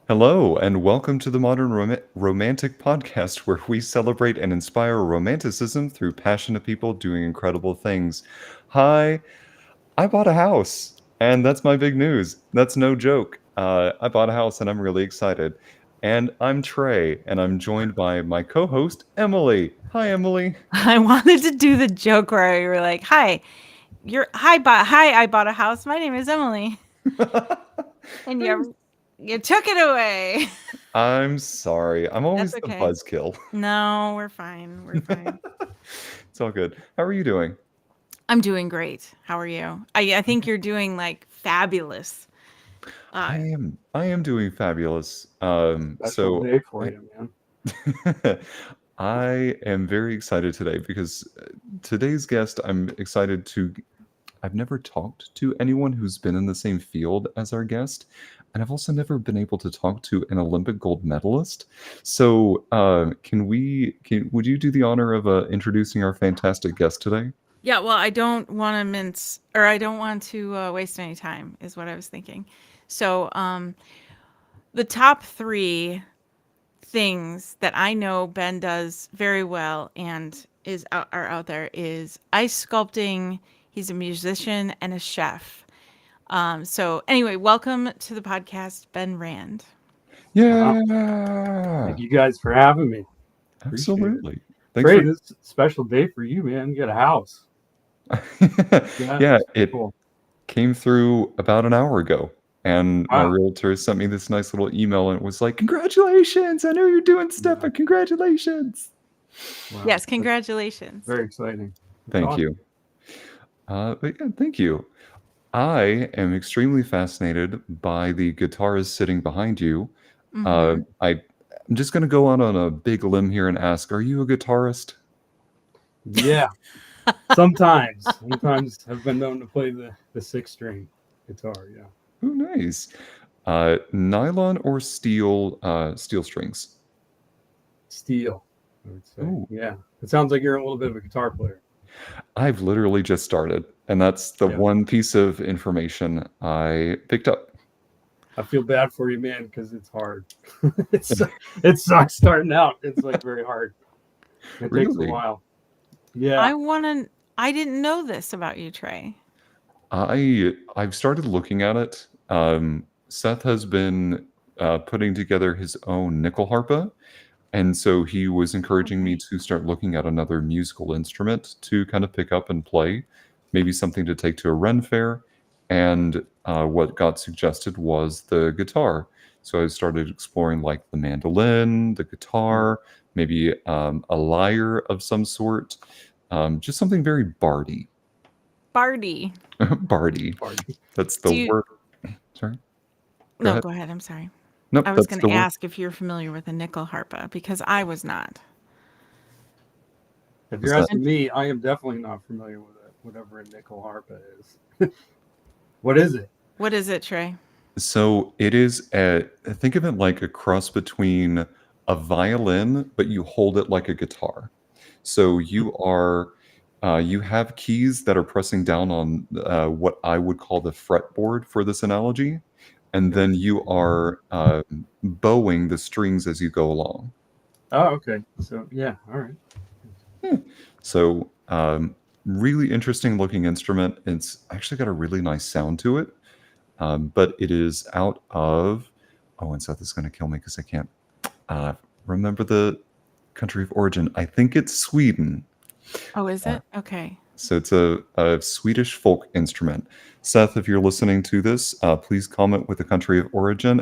Hello, and welcome to the Modern Romantic Podcast, where we celebrate and inspire romanticism through passionate people doing incredible things. Hi, I bought a house, and that's my big news. That's no joke. I bought a house, and I'm really excited. And I'm Trey, and I'm joined by my co host, Emily. Hi, Emily. I wanted to do the joke where you were like, "Hi, I bought a house. My name is Emily," and I'm, you took it away. I'm sorry. I'm That's always the okay. buzzkill. No, we're fine. We're fine. It's all good. How are you doing? I'm doing great. How are you? I think you're doing like fabulous. Uh, I am doing fabulous. Special day for you, man. I am very excited today because today's guest, I'm excited to. I've never talked to anyone who's been in the same field as our guest, and I've also never been able to talk to an Olympic gold medalist. So, would you do the honor of introducing our fantastic guest today? yeah, well, I don't want to I don't want to waste any time, is what I was thinking. So, the top three things that I know Ben does very well and are out there is ice sculpting. He's a musician and a chef. So anyway, welcome to the podcast, Ben Rand. Wow. Yeah, Thank you guys for having me. Appreciate it. absolutely. Thanks Trey, for. this is a special day for you, man. You got a house. That Yeah, is it cool. came through about an hour ago, and my Wow. realtor sent me this nice little email, and it was like, "Congratulations! I know you're doing stuff, Yeah. but congratulations!" Wow. Yes, That's congratulations. very exciting. That's Thank awesome. you. But yeah, thank you. I am extremely fascinated by the guitarist sitting behind you. Hmm. I'm just going to go out on a big limb here and ask, are you a guitarist? Yeah. Sometimes I've been known to play the six string guitar. Yeah. Oh, nice. Nylon or steel strings? Steel, I would say. Oh, Yeah. It sounds like you're a little bit of a guitar player. I've literally just started, and that's the Yeah. one piece of information I picked up. I feel bad for you, man, because it's hard. it's it sucks starting out. It's like very hard. It takes a Really? while. Yeah. I didn't know this about you, Trey. I've started looking at it. Seth has been putting together his own nickel harpa, and so he was encouraging me Okay. to start looking at another musical instrument to kind of pick up and play, maybe something to take to a Ren fair. And what got suggested was the guitar. So I started exploring like the mandolin, the guitar, maybe a lyre of some sort, just something very bardy. Barty. Bardy. Party. That's the Do you word. Sorry. Go No, ahead. go ahead. I'm sorry. I Nope, was that's going the to word. ask if you're familiar with a nickel harpa because I was not. If Is you're that asking me, I am definitely not familiar with it, whatever a nickel harpa is. What is it? What is it, Trey? so? It is think of it like a cross between a violin, but you hold it like a guitar. So you have keys that are pressing down on what I would call the fretboard for this analogy, and Okay. then you are bowing the strings as you go along. Oh, okay. So yeah, all right. Yeah. So, really interesting looking instrument. It's actually got a really nice sound to it, but it is out of. Oh, and Seth is going to kill me because I can't uh, remember the country of origin. I think it's Sweden. Oh, is Uh, it? Okay. so it's a Swedish folk instrument. Seth, if you're listening to this, please comment with the country of origin,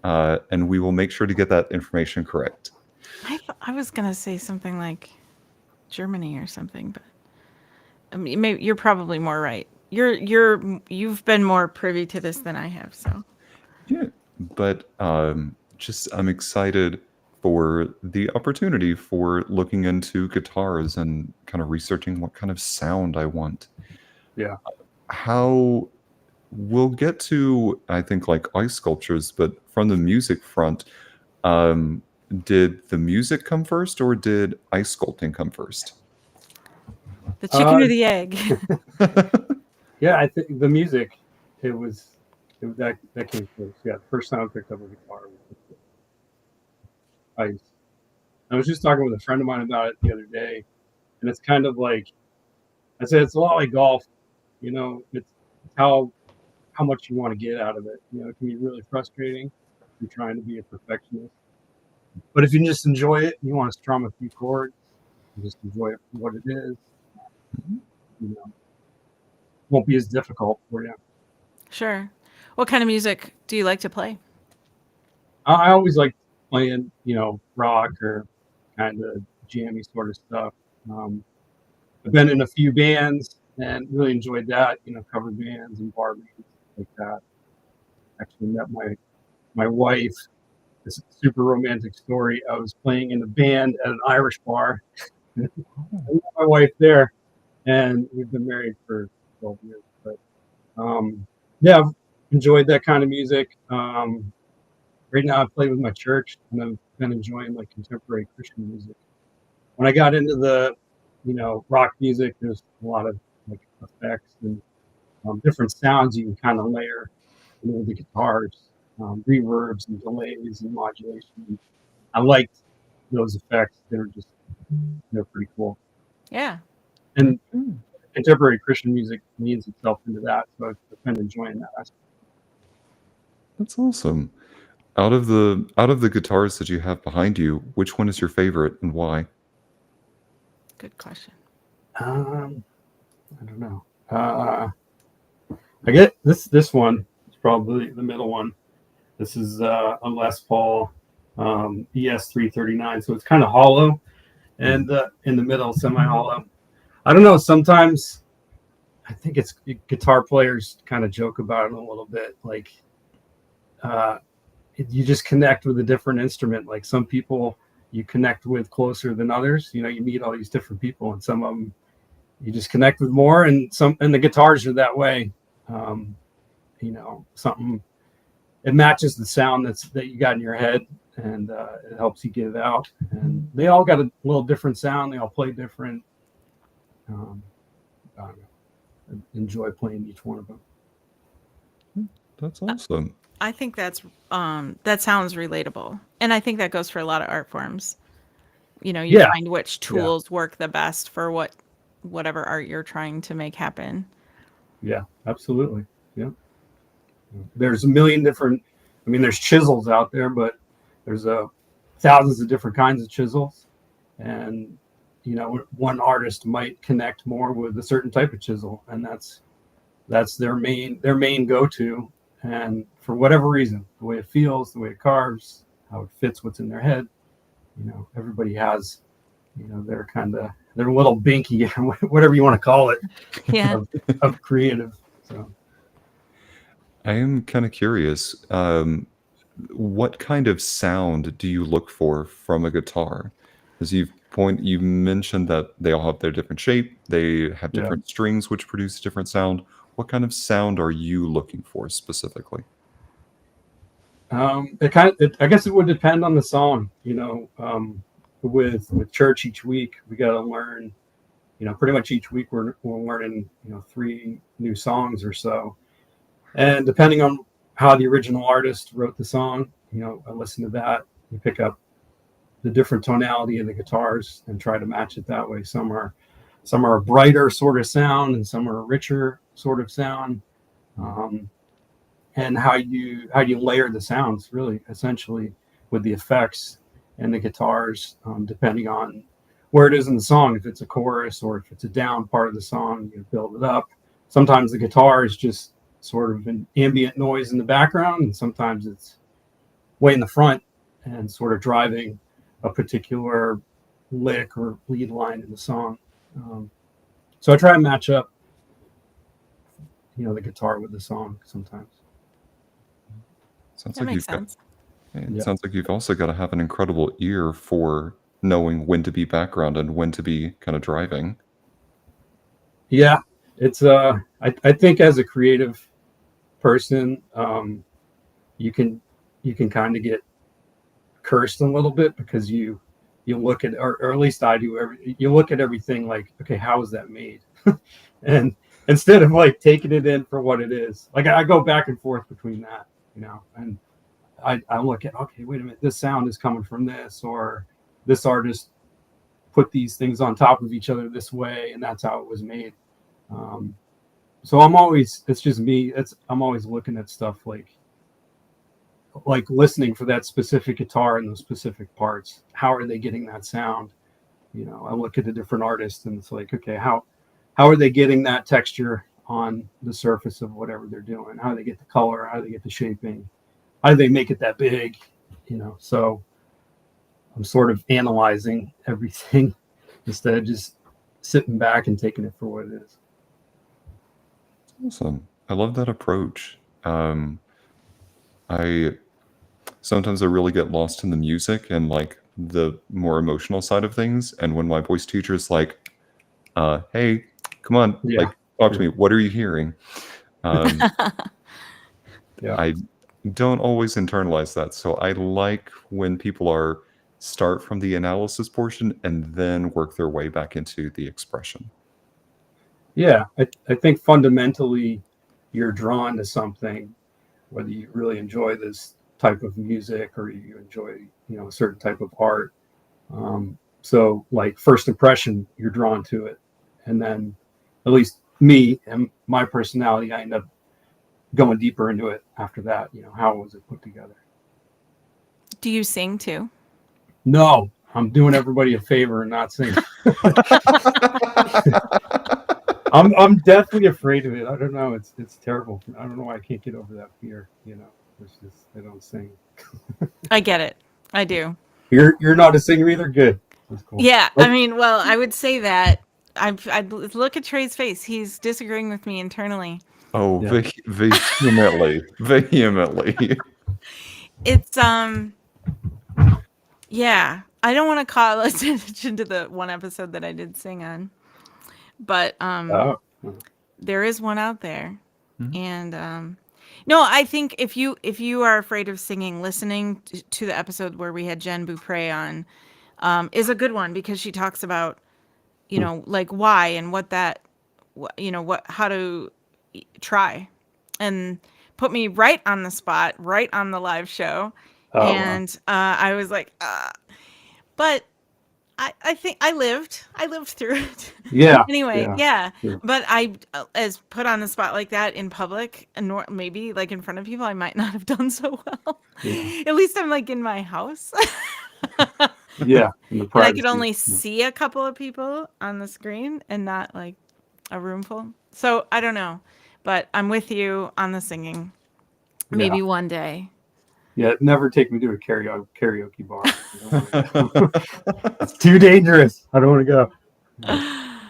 and we will make sure to get that information correct. I was going to say something like Germany or something, but I mean, maybe you're probably more right. You've been more privy to this than I have, so. Yeah, but just I'm excited for the opportunity for looking into guitars and kind of researching what kind of sound I want. Yeah. How we'll get to, I think, like ice sculptures, but from the music front, um, did the music come first or did ice sculpting come first? The chicken Uh, or the egg? yeah. I think the music. It was. that came close. Yeah, the first time I picked up a guitar was ice. I was just talking with a friend of mine about it the other day, and it's kind of like I said, it's a lot like golf. It's how much you want to get out of it. It can be really frustrating if you're trying to be a perfectionist. But if you can just enjoy it, you want to strum a few chords, and just enjoy it for what it is. You know, won't be as difficult for you. Sure. What kind of music do you like to play? I always like playing, rock or kind of jammy sort of stuff. Um, I've been in a few bands and really enjoyed that. Cover bands and bar bands like that. Actually met my wife. This super romantic story. I was playing in a band at an Irish bar. I met my wife there, and we've been married for 12 years. But yeah, I've enjoyed that kind of music. Right now, I play with my church, and I've been enjoying like contemporary Christian music. When I got into the, rock music, there's a lot of like effects and different sounds you can kind of layer with the guitars, reverbs and delays and modulation. I liked those effects. They're pretty cool. Yeah. And contemporary Christian music leans itself into that, so I've been enjoying that aspect. That's awesome. Out of the guitars that you have behind you, which one is your favorite and why? Good question. I don't know. I get this one is probably the middle one. This is a Les Paul ES339, so it's kind of hollow, and in the middle, semi-hollow. I don't know. Sometimes I think it's guitar players kind of joke about it a little bit, like you just connect with a different instrument. Like some people you connect with closer than others. You meet all these different people, and some of them you just connect with more, and the guitars are that way. Something it matches the sound that you got in your head, and it helps you get it out. And they all got a little different sound. They all play different. I don't know. I enjoy playing each one of them. That's awesome. I think that sounds relatable. And I think that goes for a lot of art forms. You Yeah, find which tools work the best for whatever art you're trying to make happen. yeah, absolutely. Yeah. There's a million different. There's chisels out there, but there's thousands of different kinds of chisels, and one artist might connect more with a certain type of chisel, and that's their main go-to. And for whatever reason, the way it feels, the way it carves, how it fits what's in their head, everybody has, their little binky, whatever you want to call it, Yeah. of creative. So. I am kind of curious. What kind of sound do you look for from a guitar? As you mentioned that they all have their different shape, they have Yeah. different strings which produce different sound. What kind of sound are you looking for specifically? I guess it would depend on the song. With church each week, we got to learn. Pretty much each week we're learning 3 new songs or so, and depending on how the original artist wrote the song, I listen to that. You pick up the different tonality of the guitars and try to match it that way. Some are a brighter sort of sound, and some are a richer sort of sound. And how you layer the sounds, really, essentially, with the effects and the guitars, depending on where it is in the song. If it's a chorus or if it's a down part of the song, you build it up. Sometimes the guitar is just sort of an ambient noise in the background, and sometimes it's way in the front and sort of driving a particular lick or lead line in the song. So I try and match up, the guitar with the song sometimes. Sounds That like makes sense. it sounds like you've also got to have an incredible ear for knowing when to be background and when to be kind of driving. Yeah, it's I think as a creative person, you can kind of get cursed a little bit because you look at, or at least I do, you look at everything like, okay, how is that made? And instead of like taking it in for what it is. Like I go back and forth between that, and I look at, okay, wait a minute, this sound is coming from this, or this artist put these things on top of each other this way, and that's how it was made. So it's just me. I'm always looking at stuff like listening for that specific guitar and those specific parts. How are they getting that sound? I look at the different artists and it's like, okay, how are they getting that texture on the surface of whatever they're doing? How do they get the color? How do they get the shaping? How do they make it that big? So I'm sort of analyzing everything instead of just sitting back and taking it for what it is. Awesome. I love that approach. I sometimes I really get lost in the music and like the more emotional side of things. And when my voice teacher is like, hey, come on, Yeah. like talk to me. What are you hearing? Yeah. I don't always internalize that. So I like when people start from the analysis portion and then work their way back into the expression. Yeah. I think fundamentally you're drawn to something, whether you really enjoy this type of music or you enjoy, a certain type of art. So like first impression, you're drawn to it. And then at least me and my personality, I end up going deeper into it after that. How was it put together? Do you sing too? No, I'm doing everybody a favor and not singing. I'm definitely afraid of it. I don't know. It's terrible. I don't know why I can't get over that fear. It's just I don't sing. I get it. I do. You're not a singer either. Good. That's cool. Yeah. I mean, well, I would say that. I look at Trey's face. He's disagreeing with me internally. Oh, Yeah. vehemently. It's yeah. I don't want to call attention to the one episode that I did sing on, but Oh. there is one out there, Mhm. and no, I think if you are afraid of singing, listening to the episode where we had Jen Beaupre on is a good one because she talks about like why and what that how to try and put me right on the spot, right on the live show. Oh, wow. And I was like, but I think I lived through it. Yeah. Anyway, yeah. Sure. But I, as put on the spot like that in public, and maybe like in front of people, I might not have done so well. Yeah. At least I'm like in my house. Yeah. And the And I could privacy. only Yeah. see a couple of people on the screen and not like a room full. So I don't know, but I'm with you on the singing. Maybe one day. Yeah. Never take me to a karaoke bar. It's too dangerous. I don't want to go.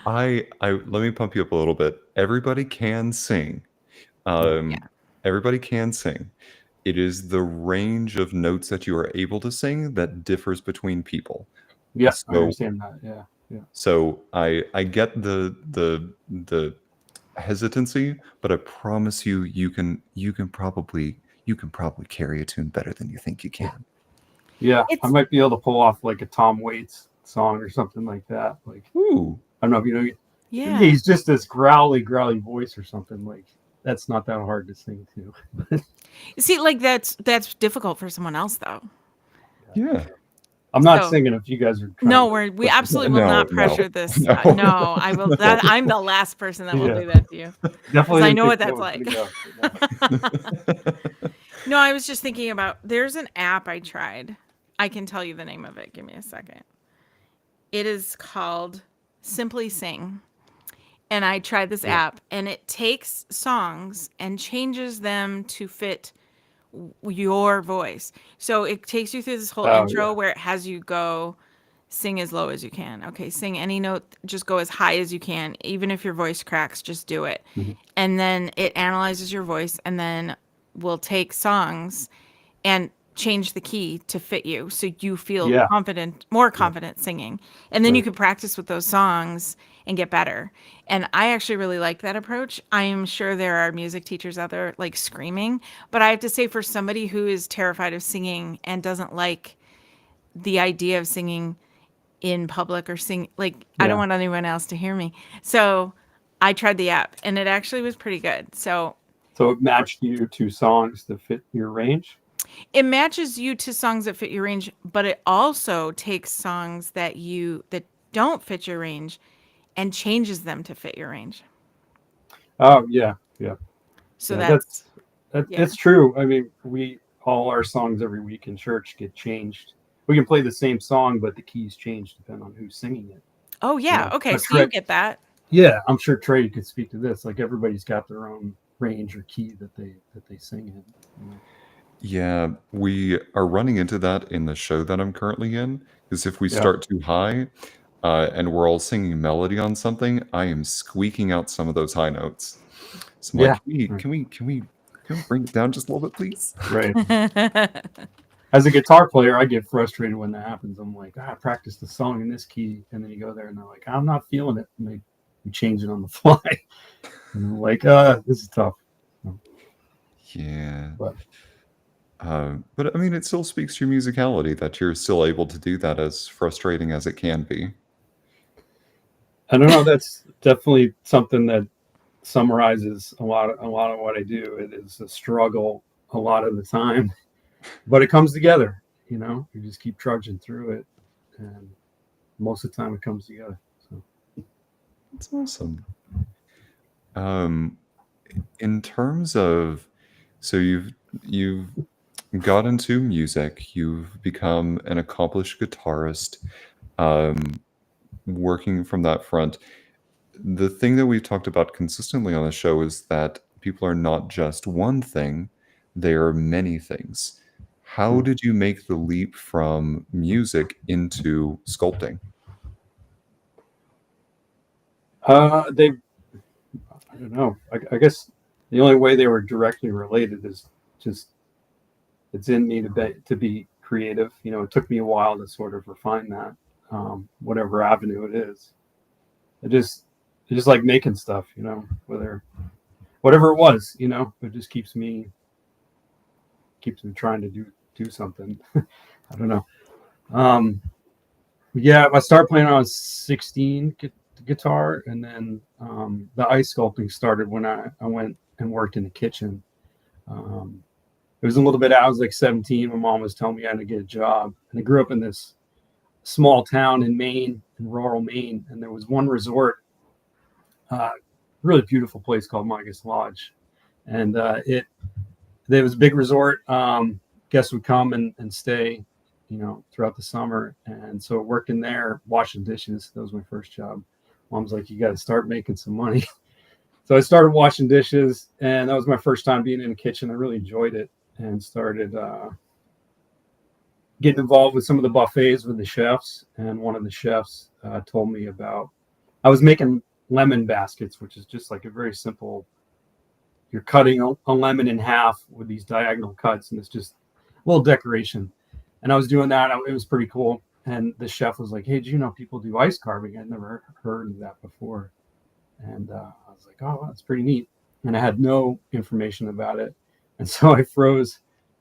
I let me pump you up a little bit. Everybody can sing. Everybody can sing. It is the range of notes that you are able to sing that differs between people. Yes, I So- understand that. Yeah. Yeah. So I get the hesitancy, but I promise you, you can probably carry a tune better than you think you can. Yeah. I It's- might be able to pull off like a Tom Waits song or something like that. Like, Ooh, I don't know if you know, Yeah. he's just this growly voice or something. Like, that's not that hard to sing to. See, like that's difficult for someone else though. yeah. I'm not So- singing if you guys are trying No, to- we absolutely will No, not no, pressure this. no. No, I will. I'm the last person that will Yeah. do that to you. Definitely. I didn't know think what that that's was gonna go. No, I was just thinking about. There's an app I tried. I can tell you the name of it. Give me a second. It is called Simply Sing. And I tried this app, and it takes songs and changes them to fit your voice. So it takes you through this whole Oh, intro yeah. where it has you go sing as low as you can. Okay, sing any note, just go as high as you can. Even if your voice cracks, just do it. Mhm. And then it analyzes your voice and then will take songs and change the key to fit you so you feel Yeah. more confident singing. And then you Right. can practice with those songs and get better. And I actually really like that approach. I am sure there are music teachers out there like screaming, but I have to say for somebody who is terrified of singing and doesn't like the idea of singing in public or sing like I don't Yeah. want anyone else to hear me. So I tried the app, and it actually was pretty good. So So it matched you to songs that fit your range. it matches you to songs that fit your range, but it also takes songs that don't fit your range and changes them to fit your range. Oh yeah, yeah, So yeah. that's yeah. It's true. I mean, we all our songs every week in church get changed. We can play the same song, but the keys change depending on who's singing it. Oh You yeah. know, Okay, a so you Trey, get that. yeah, I'm sure Trey could speak to this. Like everybody's got their own range or key that they sing in. You know? Yeah, we are running into that in the show that I'm currently in, because if we Yeah, start too high, and we're all singing melody on something, I am squeaking out some of those high notes. So I'm like, yeah, "Can we bring it down just a little bit, please?" right. As a guitar player, I get frustrated when that happens. I'm like, I practiced the song in this key, and then you go there and they're like, I'm not feeling it, and they change it on the fly, and I'm like, this is tough. Yeah. But But I mean, it still speaks to your musicality that you're still able to do that, as frustrating as it can be. I don't know. That's definitely something that summarizes a lot of what I do. It is a struggle a lot of the time, but it comes together. You know, you just keep trudging through it, and most of the time it comes together. So It's awesome. Um, in terms of, so you've got into music, you've become an accomplished guitarist, um, working from that front. The thing that we've talked about consistently on the show is that people are not just one thing, they are many things. How mm. did you make the leap from music into sculpting? they, I don't know. I guess the only way they were directly related is just it's in me to be creative. You know, it took me a while to sort of refine that, whatever avenue it is. It just I just like making stuff. You know, whatever it was. You know, it just keeps me trying to do something. I don't know. Um, yeah, I started playing when I was 16 guitar, and then the ice sculpting started when I went and worked in the kitchen. Um, it was a little bit. I was like 17. My mom was telling me I had to get a job, and I grew up in this small town in Maine, in rural Maine, and there was one resort, really beautiful place called Migas Lodge, and there was a big resort. Guests would come and stay, you know, throughout the summer. And so working there, washing dishes, that was my first job. Mom's like, you got to start making some money. So I started washing dishes, and that was my first time being in the kitchen. I really enjoyed it and started getting involved with some of the buffets with the chefs. And one of the chefs told me about, I was making lemon baskets, which is just like a very simple, you're cutting a lemon in half with these diagonal cuts, and it's just a little decoration. And I was doing that. It was pretty cool. And the chef was like, hey, do you know people do ice carving? I'd never heard of that before. And I was like, oh, that's pretty neat. And I had no information about it. And so I froze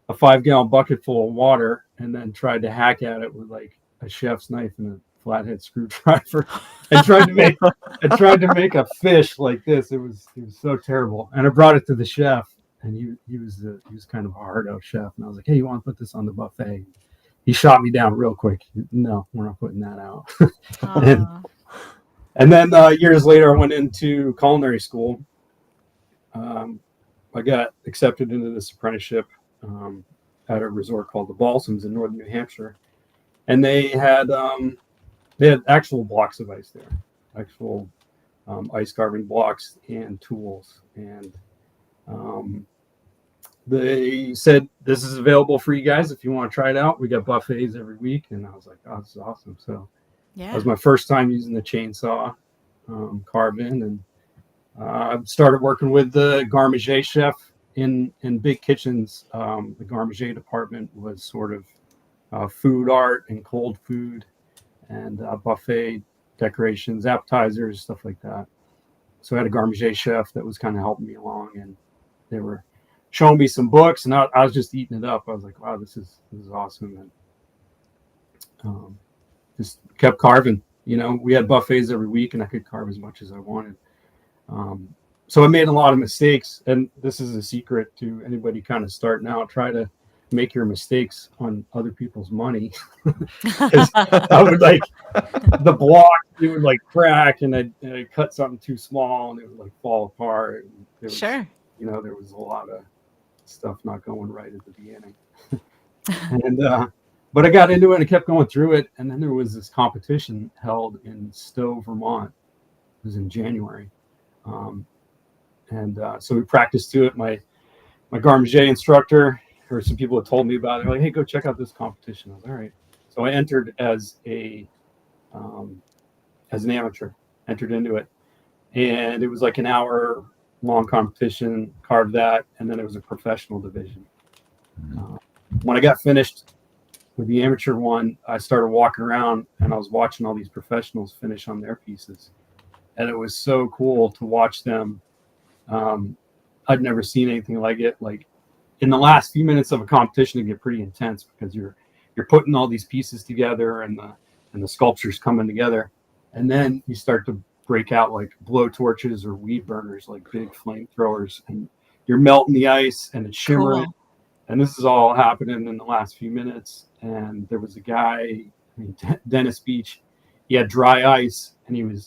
a 5-gallon bucket full of water and then tried to hack at it with like a chef's knife and a flathead screwdriver and tried to make a fish like this. It was so terrible. And I brought it to the chef, and he was kind of a hard out chef. And I was like, hey, you want to put this on the buffet? He shot me down real quick. No, we're not putting that out. and, and then years later, I went into culinary school. I got accepted into this apprenticeship at a resort called the Balsams in northern New Hampshire, and they had actual blocks of ice there, actual ice carving blocks and tools, and they said this is available for you guys if you want to try it out. We got buffets every week, and I was like, oh, this is awesome. So Yeah. that was my first time using the chainsaw carving, and I started working with the garde manger chef in big kitchens. The garde manger department was sort of food art and cold food and buffet decorations, appetizers, stuff like that. So I had a garde manger chef that was kind of helping me along, and they were showing me some books, and I was just eating it up. I was like, wow, this is awesome, and just kept carving. You know, we had buffets every week, and I could carve as much as I wanted. So I made a lot of mistakes, and this is a secret to anybody kind of starting out. Try to make your mistakes on other people's money, because I would like the block, it would like crack, and I'd cut something too small, and it would like fall apart. And there was, Sure. there was a lot of stuff not going right at the beginning, and but I got into it and I kept going through it, and then there was this competition held in Stowe, Vermont. It was in January. Um, and so we practiced to it. My Garmager instructor, or some people had told me about it. Like, hey, go check out this competition. I was all right. So I entered as an amateur, entered into it, and it was like an hour long competition. Carved that, and then it was a professional division. When I got finished with the amateur one, I started walking around and I was watching all these professionals finish on their pieces, and it was so cool to watch them. I'd never seen anything like it. Like in the last few minutes of a competition, it get pretty intense because you're putting all these pieces together, and the sculpture's coming together, and then you start to break out like blow torches or weed burners, like big flamethrowers, and you're melting the ice and it's shimmering. Cool. And this is all happening in the last few minutes. And there was a guy, Dennis Beach. He had dry ice, and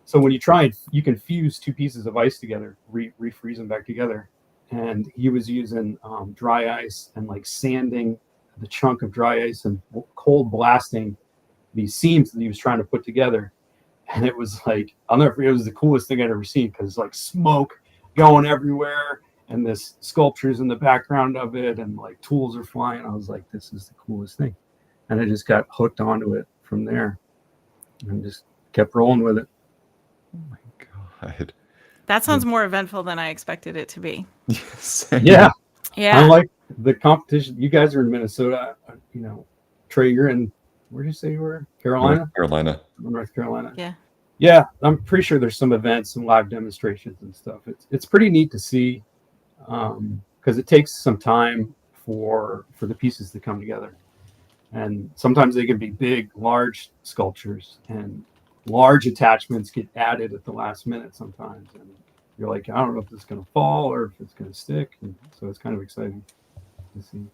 so when you try and you can fuse two pieces of ice together, refreeze them back together. And he was using dry ice and like sanding the chunk of dry ice and cold blasting these seams that he was trying to put together. And it was like, I'll never forget, it was the coolest thing I'd ever seen, because like smoke going everywhere, and this sculpture's in the background of it, and like tools are flying. I was like, this is the coolest thing. And I just got hooked onto it from there and just kept rolling with it. Oh my God. That sounds more eventful than I expected it to be. Same. Yeah. Yeah. I like the competition. You guys are in Minnesota. Trey, you're in, where did you say you were? Carolina? North Carolina. North Carolina. Yeah. Yeah, I'm pretty sure there's some events, some live demonstrations and stuff. It's pretty neat to see, because it takes some time for the pieces to come together. And sometimes they can be big, large sculptures, and large attachments get added at the last minute sometimes. And you're like, I don't know if it's going to fall or if it's going to stick. And so it's kind of exciting to see.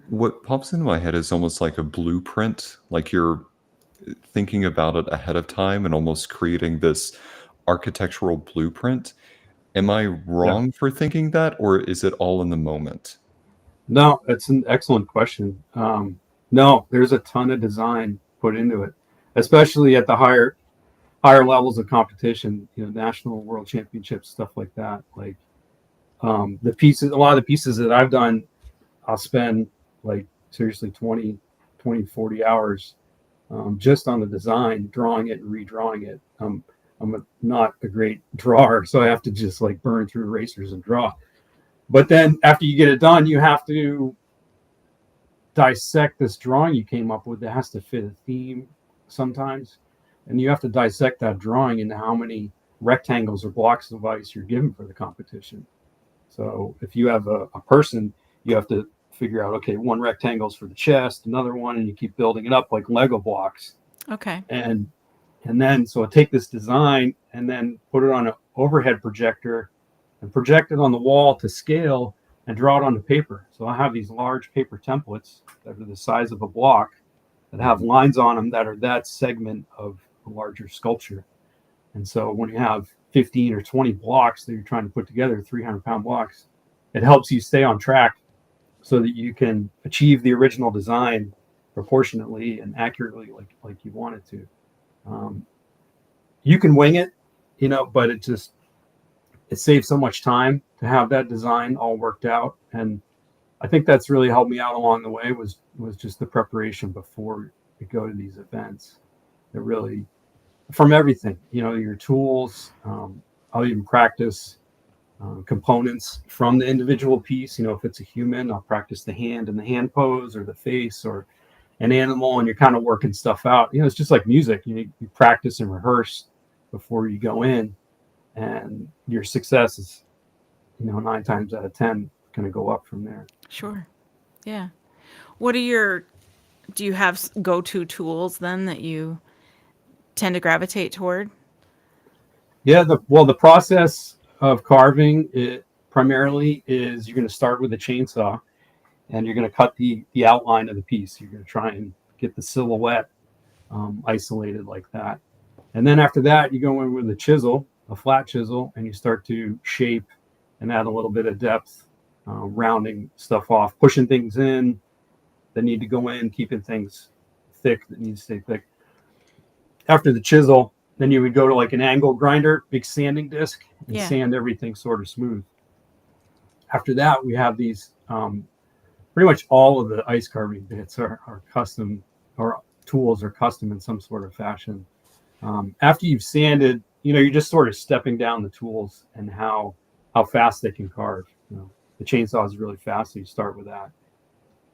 What pops into my head is almost like a blueprint, like you're thinking about it ahead of time and almost creating this architectural blueprint. Am I wrong for thinking that, or is it all in the moment? No, that's an excellent question. No, there's a ton of design put into it, especially at the higher levels of competition, national, world championships, stuff like that. Like a lot of the pieces that I've done, I'll spend like seriously 20, 40 hours just on the design, drawing it and redrawing it. I'm not a great drawer, so I have to just like burn through erasers and draw. But then after you get it done, you have to dissect this drawing you came up with that has to fit a theme sometimes. And you have to dissect that drawing into how many rectangles or blocks of ice you're given for the competition. So if you have a person, you have to figure out, okay, one rectangle is for the chest, another one, and you keep building it up like Lego blocks. Okay. And then, so I take this design and then put it on an overhead projector and project it on the wall to scale and draw it onto paper. So I have these large paper templates that are the size of a block that have lines on them that are that segment of a larger sculpture. And so when you have 15 or 20 blocks that you're trying to put together, 300-pound blocks, it helps you stay on track so that you can achieve the original design proportionately and accurately like you want it to. You can wing it, but it saves so much time to have that design all worked out. And I think that's really helped me out along the way was just the preparation before we go to these events. It really, from everything, your tools, I'll even practice components from the individual piece. If it's a human, I'll practice the hand and the hand pose, or the face, or an animal, and you're kind of working stuff out. It's just like music. You practice and rehearse before you go in, and your success is, 9 times out of 10 going to go up from there. Sure. Yeah. Do you have go-to tools then that you tend to gravitate toward? Yeah, the process of carving it primarily is you're going to start with a chainsaw and you're going to cut the outline of the piece. You're going to try and get the silhouette isolated like that. And then after that, you go in with a chisel, a flat chisel, and you start to shape and add a little bit of depth, rounding stuff off, pushing things in that need to go in, keeping things thick that need to stay thick. After the chisel, then you would go to like an angle grinder, big sanding disc, and Yeah. sand everything sort of smooth. After that, we have these pretty much all of the ice carving bits are custom, or tools are custom in some sort of fashion. After you've sanded, you're just sort of stepping down the tools and how fast they can carve. The chainsaw is really fast, so you start with that.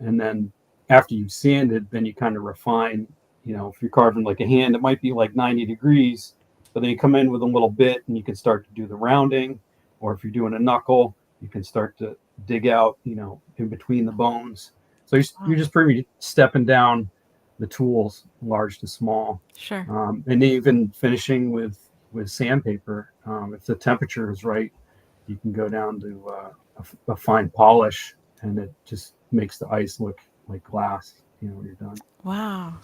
And then after you've sanded, then you kind of refine. If you're carving like a hand, it might be like 90 degrees, but then you come in with a little bit and you can start to do the rounding. Or if you're doing a knuckle, you can start to dig out, in between the bones. So you're just pretty much stepping down the tools, large to small. Sure. And even finishing with sandpaper. If the temperature is right, you can go down to a fine polish, and it just makes the ice look like glass. When you're done. Wow.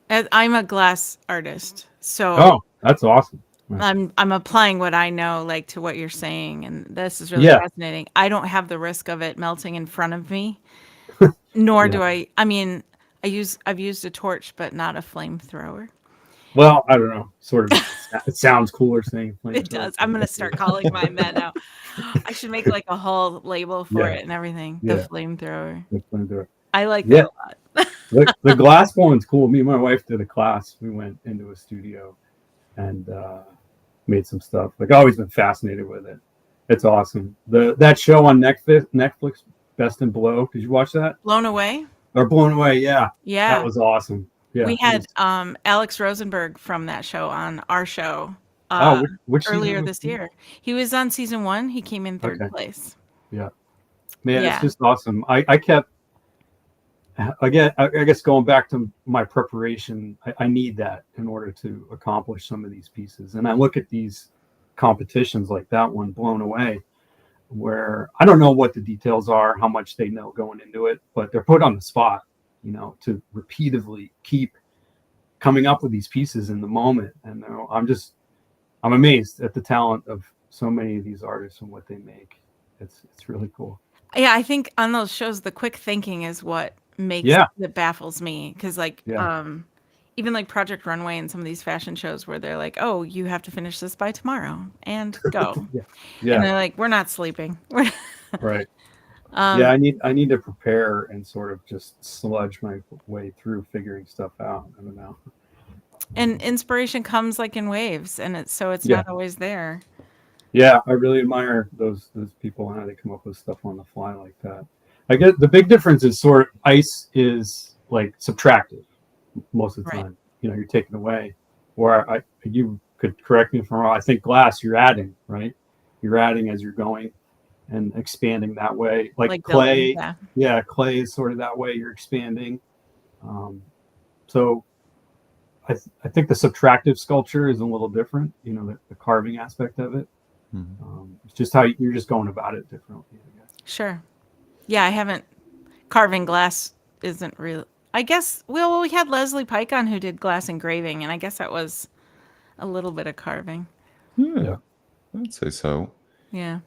I'm a glass artist, so Oh, that's awesome. I'm applying what I know, like, to what you're saying, and this is really Yeah. fascinating. I don't have the risk of it melting in front of me, nor Yeah. do I. I mean, I've used a torch, but not a flamethrower. Well, I don't know. Sort of, it sounds cooler saying It does. I'm gonna start calling mine that now. I should make like a whole label for Yeah. it and everything. Yeah. The flamethrower. the flamethrower. I like Yeah. that a lot. The glass one's cool. Me and my wife did a class. We went into a studio and made some stuff. Like, I've always been fascinated with it. It's awesome. That show on Netflix, Best in Below. Did you watch that? Blown away. Or Blown Away? Yeah. Yeah. That was awesome. Yeah. We had Alex Rosenberg from that show on our show which earlier this year. He was on season 1. He came in third place. Yeah. Man, Yeah. it's just awesome. I guess going back to my preparation, I need that in order to accomplish some of these pieces. And I look at these competitions like that one, Blown Away, where I don't know what the details are, how much they know going into it, but they're put on the spot, to repeatedly keep coming up with these pieces in the moment. And I'm amazed at the talent of so many of these artists and what they make. It's really cool. Yeah, I think on those shows, the quick thinking is what makes that baffles me. Because even like Project Runway and some of these fashion shows where they're like, "Oh, you have to finish this by tomorrow and go." Yeah. And they're like, "We're not sleeping." Right. I need to prepare and sort of just sludge my way through figuring stuff out. I don't know. And inspiration comes like in waves, and it's not always there. Yeah, I really admire those people and how they come up with stuff on the fly like that. I guess the big difference is sort of ice is like subtractive most of the time. You're taking away. Or you could correct me if I'm wrong. I think glass you're adding, right? You're adding as you're going and expanding that way. Like clay, building, clay is sort of that way. You're expanding. So I think the subtractive sculpture is a little different. The carving aspect of it. Mm-hmm. It's just how you're just going about it differently, I guess. Sure. Yeah, I haven't. Carving glass isn't real. I guess, we had Leslie Pike on who did glass engraving, and I guess that was a little bit of carving. Yeah. I'd say so. Yeah.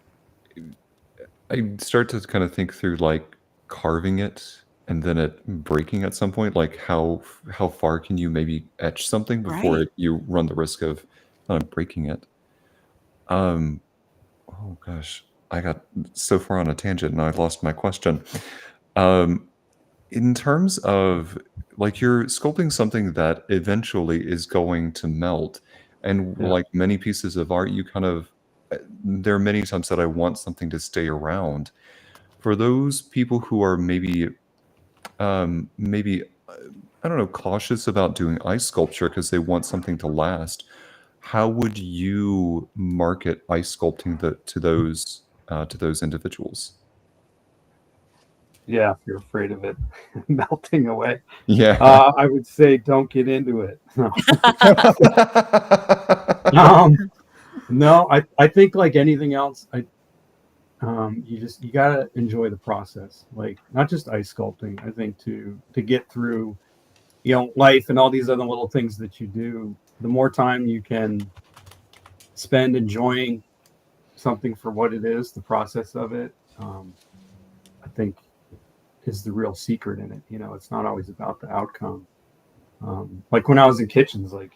I start to kind of think through like carving it and then it breaking at some point. Like how far can you maybe etch something before you run the risk of breaking it? Oh gosh, I got so far on a tangent and I lost my question. In terms of like you're sculpting something that eventually is going to melt, and like many pieces of art, you kind of there are many times that I want something to stay around. For those people who are maybe I don't know, cautious about doing ice sculpture because they want something to last. How would you market ice sculpting to those individuals? Yeah, if you're afraid of it melting away, Yeah. I would say don't get into it. No. No, I think like anything else, you gotta enjoy the process. Like not just ice sculpting. I think to get through, life and all these other little things that you do, the more time you can spend enjoying something for what it is, the process of it, I think is the real secret in it. It's not always about the outcome. Like when I was in kitchens, like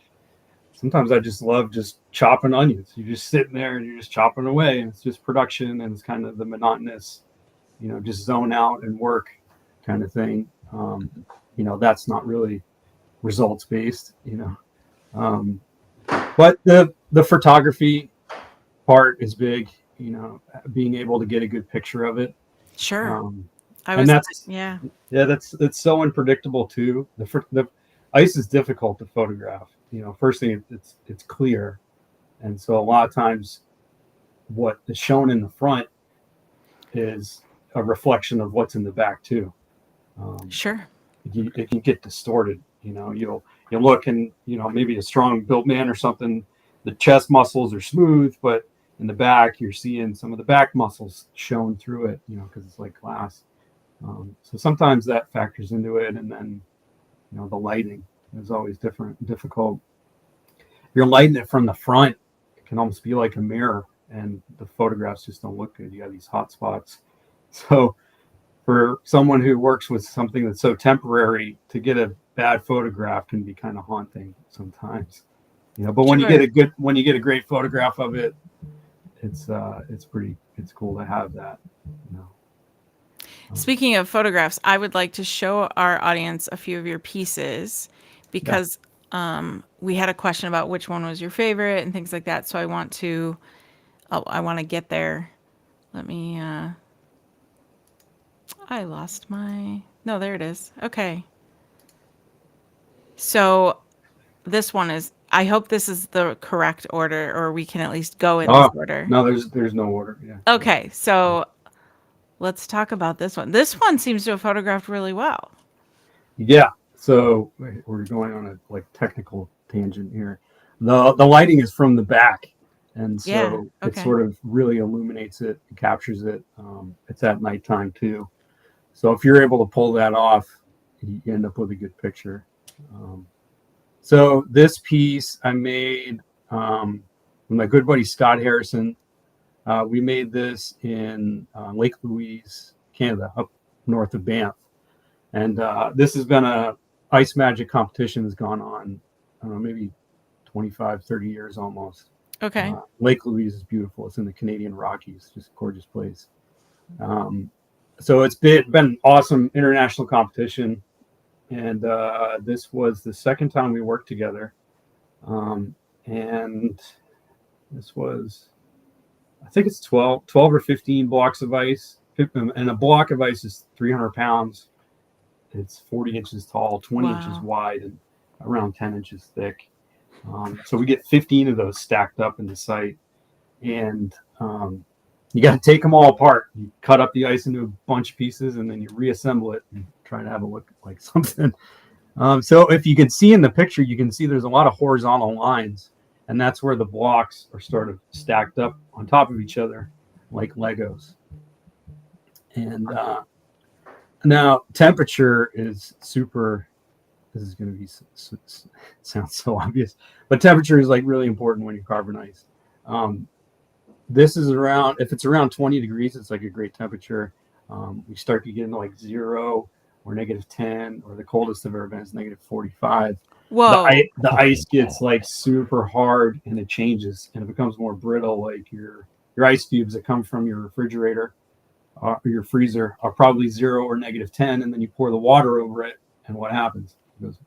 sometimes I just love just chopping onions. You're just sitting there and you're just chopping away, and it's just production, and it's kind of the monotonous, just zone out and work kind of thing. That's not really results based. Um, but the photography part is big. Being able to get a good picture of it. Sure. Um, I and was, that's yeah. yeah, that's so unpredictable too. The ice is difficult to photograph. First thing it's clear, and so a lot of times what is shown in the front is a reflection of what's in the back too. Um, Sure. it can get distorted. You'll look and maybe a strong built man or something. The chest muscles are smooth, but in the back you're seeing some of the back muscles shown through it. Because it's like glass. So sometimes that factors into it, and then the lighting is always difficult. If you're lighting it from the front, it can almost be like a mirror, and the photographs just don't look good. You have these hot spots. So for someone who works with something that's so temporary, to get a bad photograph can be kind of haunting sometimes. But when you Sure. get a great photograph of it, it's cool to have that. You know. Speaking of photographs, I would like to show our audience a few of your pieces Yeah. because we had a question about which one was your favorite and things like that. So I want to get there. Let me, I lost my, no, there it is. Okay. So this one is, I hope this is the correct order, or we can at least go in this Oh order. no, there's no order. Yeah. Okay. So let's talk about this one. This one seems to have photographed really well. Yeah. So we're going on a like technical tangent here. The lighting is from the back, and Yeah. so it Okay. sort of really illuminates it, and captures it. It's at nighttime too, so if you're able to pull that off, you end up with a good picture. Um, so this piece I made with my good buddy Scott Harrison. We made this in Lake Louise, Canada, up north of Banff. And this has been a ice magic competition that's gone on, I don't know, maybe 25, 30 years almost. Okay. Lake Louise is beautiful. It's in the Canadian Rockies, just a gorgeous place. Um, so it's been an awesome international competition. And this was the second time we worked together. And this was, I think it's 12 or 15 blocks of ice. And a block of ice is 300 pounds. It's 40 inches tall, 20 inches Wow. wide, and around 10 inches thick. So we get 15 of those stacked up in the site. And you got to take them all apart. You cut up the ice into a bunch of pieces, and then you reassemble it and try to have it look like something. So if you can see in the picture, you can see there's a lot of horizontal lines. And that's where the blocks are sort of stacked up on top of each other like Legos. And now temperature is super. This is going to be sounds so obvious, but temperature is like really important when you're carving ice. This is around, if it's around 20 degrees, it's like a great temperature. We start to get into like 0 or -10, or the coldest I've ever been is -45. Whoa. The ice gets like super hard, and it changes, and it becomes more brittle. Like your ice cubes that come from your refrigerator or your freezer are probably 0 or -10, and then you pour the water over it, and what happens? It goes,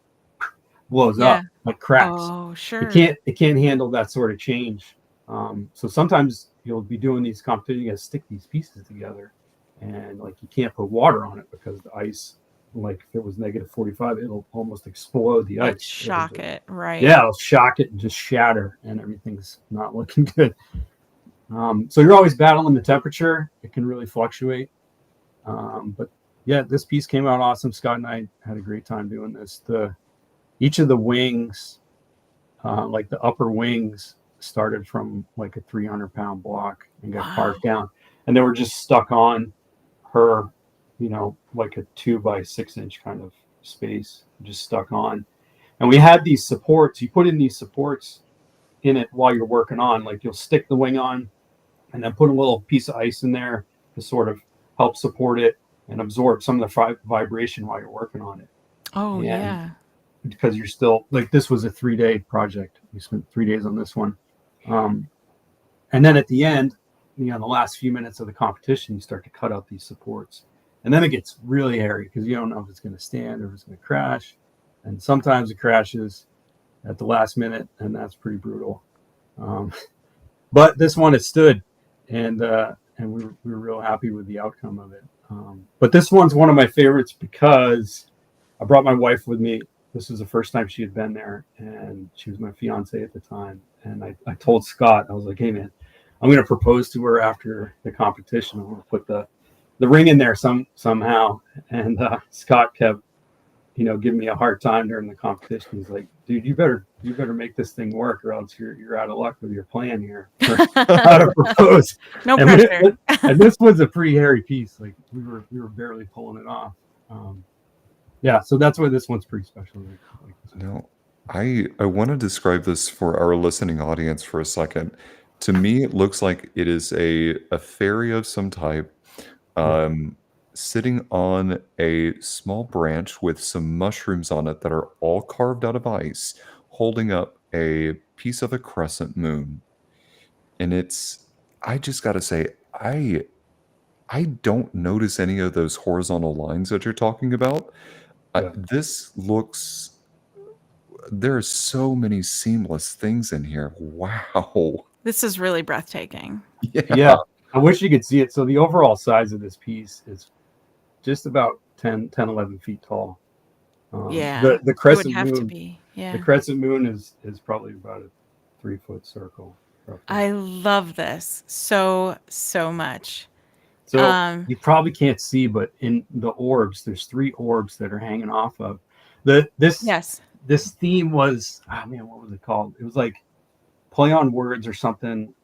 blows Yeah. up, like cracks. Oh, sure. It can't handle that sort of change. So sometimes you'll be doing these competitions, you got to stick these pieces together, and like you can't put water on it because the ice, like if it was -45, it'll almost explode the Like ice. shock it, right? Yeah, it'll shock it and just shatter, and everything's not looking good. So you're always battling the temperature. It can really fluctuate. But yeah, this piece came out awesome. Scott and I had a great time doing this. Each of the wings, like the upper wings, started from like a 300-pound block and got Wow. carved down, and they were just stuck on her, like a 2 by 6 inch kind of space, just stuck on. And we had these supports. You put in these supports in it while you're working on. Like you'll stick the wing on, and then put a little piece of ice in there to sort of help support it and absorb some of the vibration while you're working on it. Oh, And yeah. because you're still like, this was a 3-day project. We spent 3 days on this one. And then at the end, the last few minutes of the competition, you start to cut out these supports. And then it gets really hairy because you don't know if it's going to stand or if it's going to crash. And sometimes it crashes at the last minute, and that's pretty brutal. But this one, it stood, and we were real happy with the outcome of it. But this one's one of my favorites because I brought my wife with me. This was the first time she had been there, and she was my fiance at the time. And I told Scott, I was like, hey, man, I'm going to propose to her after the competition. I'm going to put the ring in there somehow. And Scott kept, giving me a hard time during the competition. He's like, dude, you better make this thing work, or else you're out of luck with your plan here for how to propose. No pressure. And this was a pretty hairy piece. Like we were barely pulling it off. Yeah, so that's why this one's pretty special. No, I want to describe this for our listening audience for a second. To me, it looks like it is a fairy of some type, sitting on a small branch with some mushrooms on it that are all carved out of ice, holding up a piece of a crescent moon. And I just got to say, I don't notice any of those horizontal lines that you're talking about. Yeah. This looks, there are so many seamless things in here. Wow. This is really breathtaking. Yeah. I wish you could see it. So the overall size of this piece is just about 11 feet tall. Yeah. The crescent it would have moon, to be. Yeah. the crescent moon is probably about a 3-foot circle. Roughly. I love this so much. So you probably can't see, but in the orbs, there's 3 orbs that are hanging off of Yes. This theme was, what was it called? It was like play on words or something.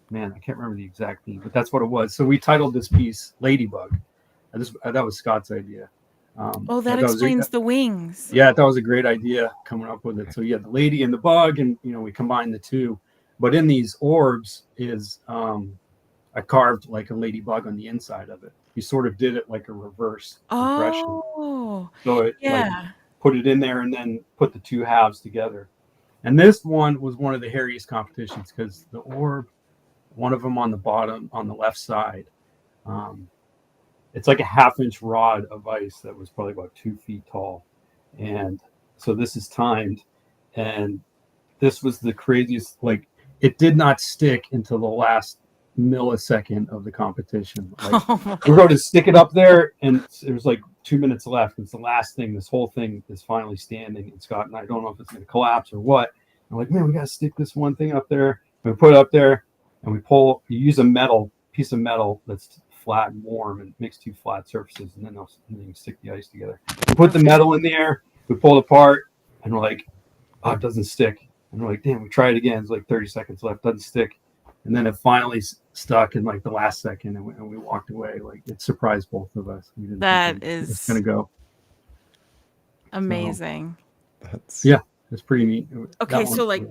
Man, I can't remember the exact theme, but that's what it was. So we titled this piece Ladybug. That was Scott's idea. That explains the wings. Yeah, that was a great idea coming up with it. So yeah, the lady and the bug, and we combined the two. But in these orbs is I carved like a ladybug on the inside of it. You sort of did it like a reverse impression. Oh, So it yeah. like put it in there and then put the two halves together. And this one was one of the hairiest competitions because the orb, one of them on the bottom on the left side, it's like a 1/2-inch rod of ice that was probably about 2 feet tall. And so this is timed, and this was the craziest. Like, it did not stick until the last millisecond of the competition. Like, we're going to stick it up there, and there's like 2 minutes left. It's the last thing. This whole thing is finally standing, and Scott and I don't know if it's going to collapse or what. I'm like, man, we got to stick this one thing up there. And we put it up there, and you use a piece of metal that's flat and warm, and mix 2 flat surfaces, and then you stick the ice together. We put the metal in the air, we pull it apart, and we're like, oh, it doesn't stick. And we're like, damn, we try it again. It's like 30 seconds left, doesn't stick. And then it finally stuck in like the last second, and we walked away. Like, it surprised both of us. We didn't think it's gonna go amazing. So, it's pretty neat. Okay, so like,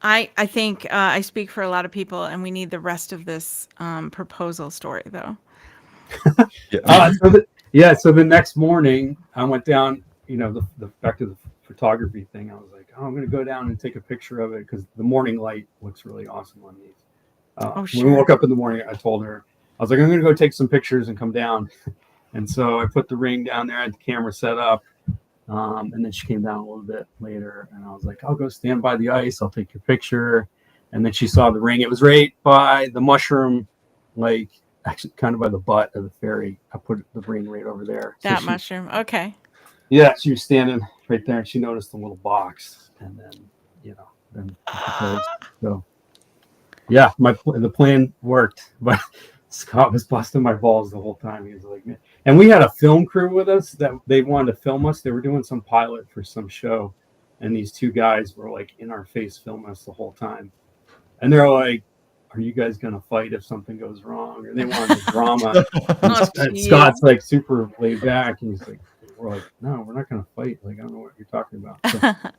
I think I speak for a lot of people, and we need the rest of this proposal story, though. So the next morning, I went down. The back to the photography thing. I was like, I'm going to go down and take a picture of it because the morning light looks really awesome on these. Sure. When we woke up in the morning, I told her, I was like, I'm going to go take some pictures and come down. And so I put the ring down there, I had the camera set up. And then she came down a little bit later, and I was like, I'll go stand by the ice. I'll take your picture. And then she saw the ring. It was right by the mushroom, like actually kind of by the butt of the fairy. I put the ring right over there. That mushroom. Okay. Yeah, she was standing right there, and she noticed the little box. And then, then so yeah, the plan worked, but Scott was busting my balls the whole time. He was like, man, And we had a film crew with us that they wanted to film us. They were doing some pilot for some show, and these two guys were like in our face filming us the whole time. And they're like, "Are you guys gonna fight if something goes wrong?" Or they wanted the drama. And, Oh, and jeez. Scott's like super laid back, and he's like, "We're like, no, we're not gonna fight. Like, I don't know what you're talking about." So,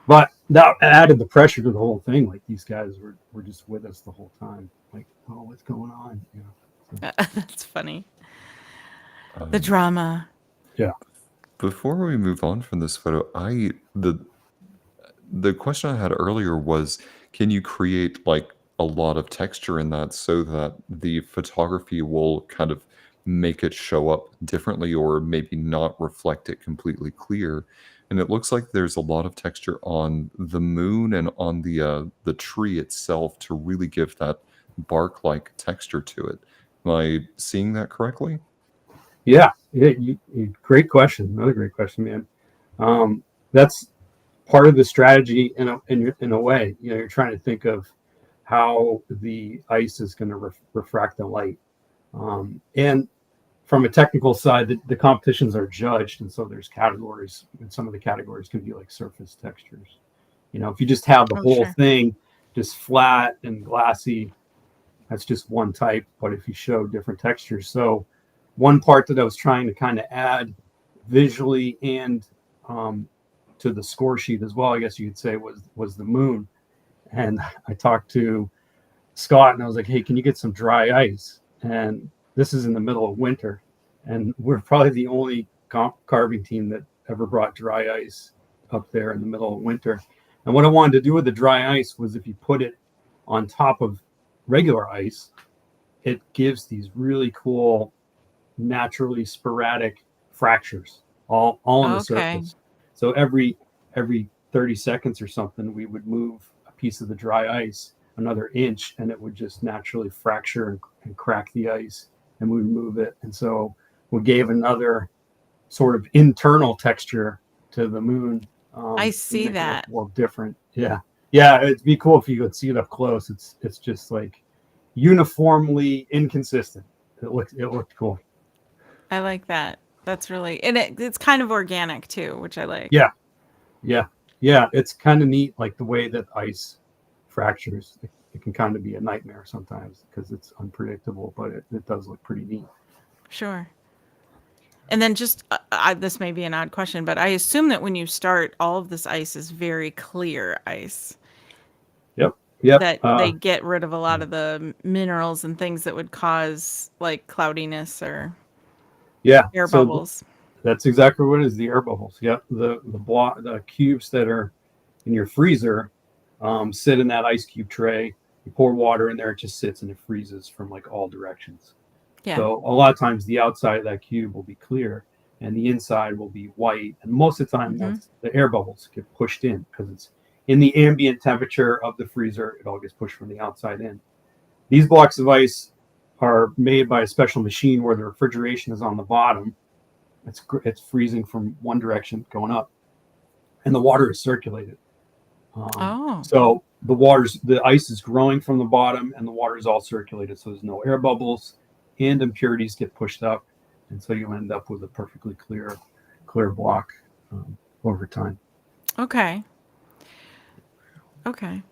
but that added the pressure to the whole thing. Like these guys were just with us the whole time. Like, oh, what's going on? You know. So, That's funny. The drama. yeah. Before we move on from this photo, the question I had earlier was, can you create like a lot of texture in that so that the photography will kind of make it show up differently or maybe not reflect it completely clear? And it looks like there's a lot of texture on the moon and on the tree itself to really give that bark-like texture to it. Am I seeing that correctly? Yeah, great question. Another great question, man. That's part of the strategy in a way. You know, you're trying to think of how the ice is going to refract the light. And from a technical side, the competitions are judged, and so there's categories, and some of the categories can be like surface textures. You know, if you just have the whole thing just flat and glassy, that's just one type. But if you show different textures, so one part that I was trying to kind of add visually and to the score sheet as well, I guess you could say, was the moon. And I talked to Scott and I was like, hey, can you get some dry ice? And this is in the middle of winter. And we're probably the only carving team that ever brought dry ice up there in the middle of winter. And what I wanted to do with the dry ice was if you put it on top of regular ice, it gives these really cool, naturally sporadic fractures all on the surface. So every 30 seconds or something, we would move a piece of the dry ice another inch, and it would just naturally fracture and crack the ice, and we would move it. And so we gave another sort of internal texture to the moon. I see that. Well, different. Yeah. It'd be cool if you could see it up close. It's just like uniformly inconsistent. It looked cool. I like that. That's really, and it's kind of organic too, which I like. Yeah. It's kind of neat, like the way that ice fractures. It can kind of be a nightmare sometimes because it's unpredictable, but it does look pretty neat. Sure. And then just, this may be an odd question, but I assume that when you start, all of this ice is very clear ice. Yep. That they get rid of a lot of the minerals and things that would cause like cloudiness or air bubbles. That's exactly what it is, the air bubbles. Yep. The cubes that are in your freezer sit in that ice cube tray. You pour water in there, it just sits and it freezes from like all directions. Yeah. So a lot of times the outside of that cube will be clear and the inside will be white. And most of the time that's the air bubbles get pushed in because it's in the ambient temperature of the freezer. It all gets pushed from the outside in. These blocks of ice are made by a special machine where the refrigeration is on the bottom. It's freezing from one direction going up, and the water is circulated. So the ice is growing from the bottom, and the water is all circulated. So there's no air bubbles, and impurities get pushed up, and so you end up with a perfectly clear block over time. Okay.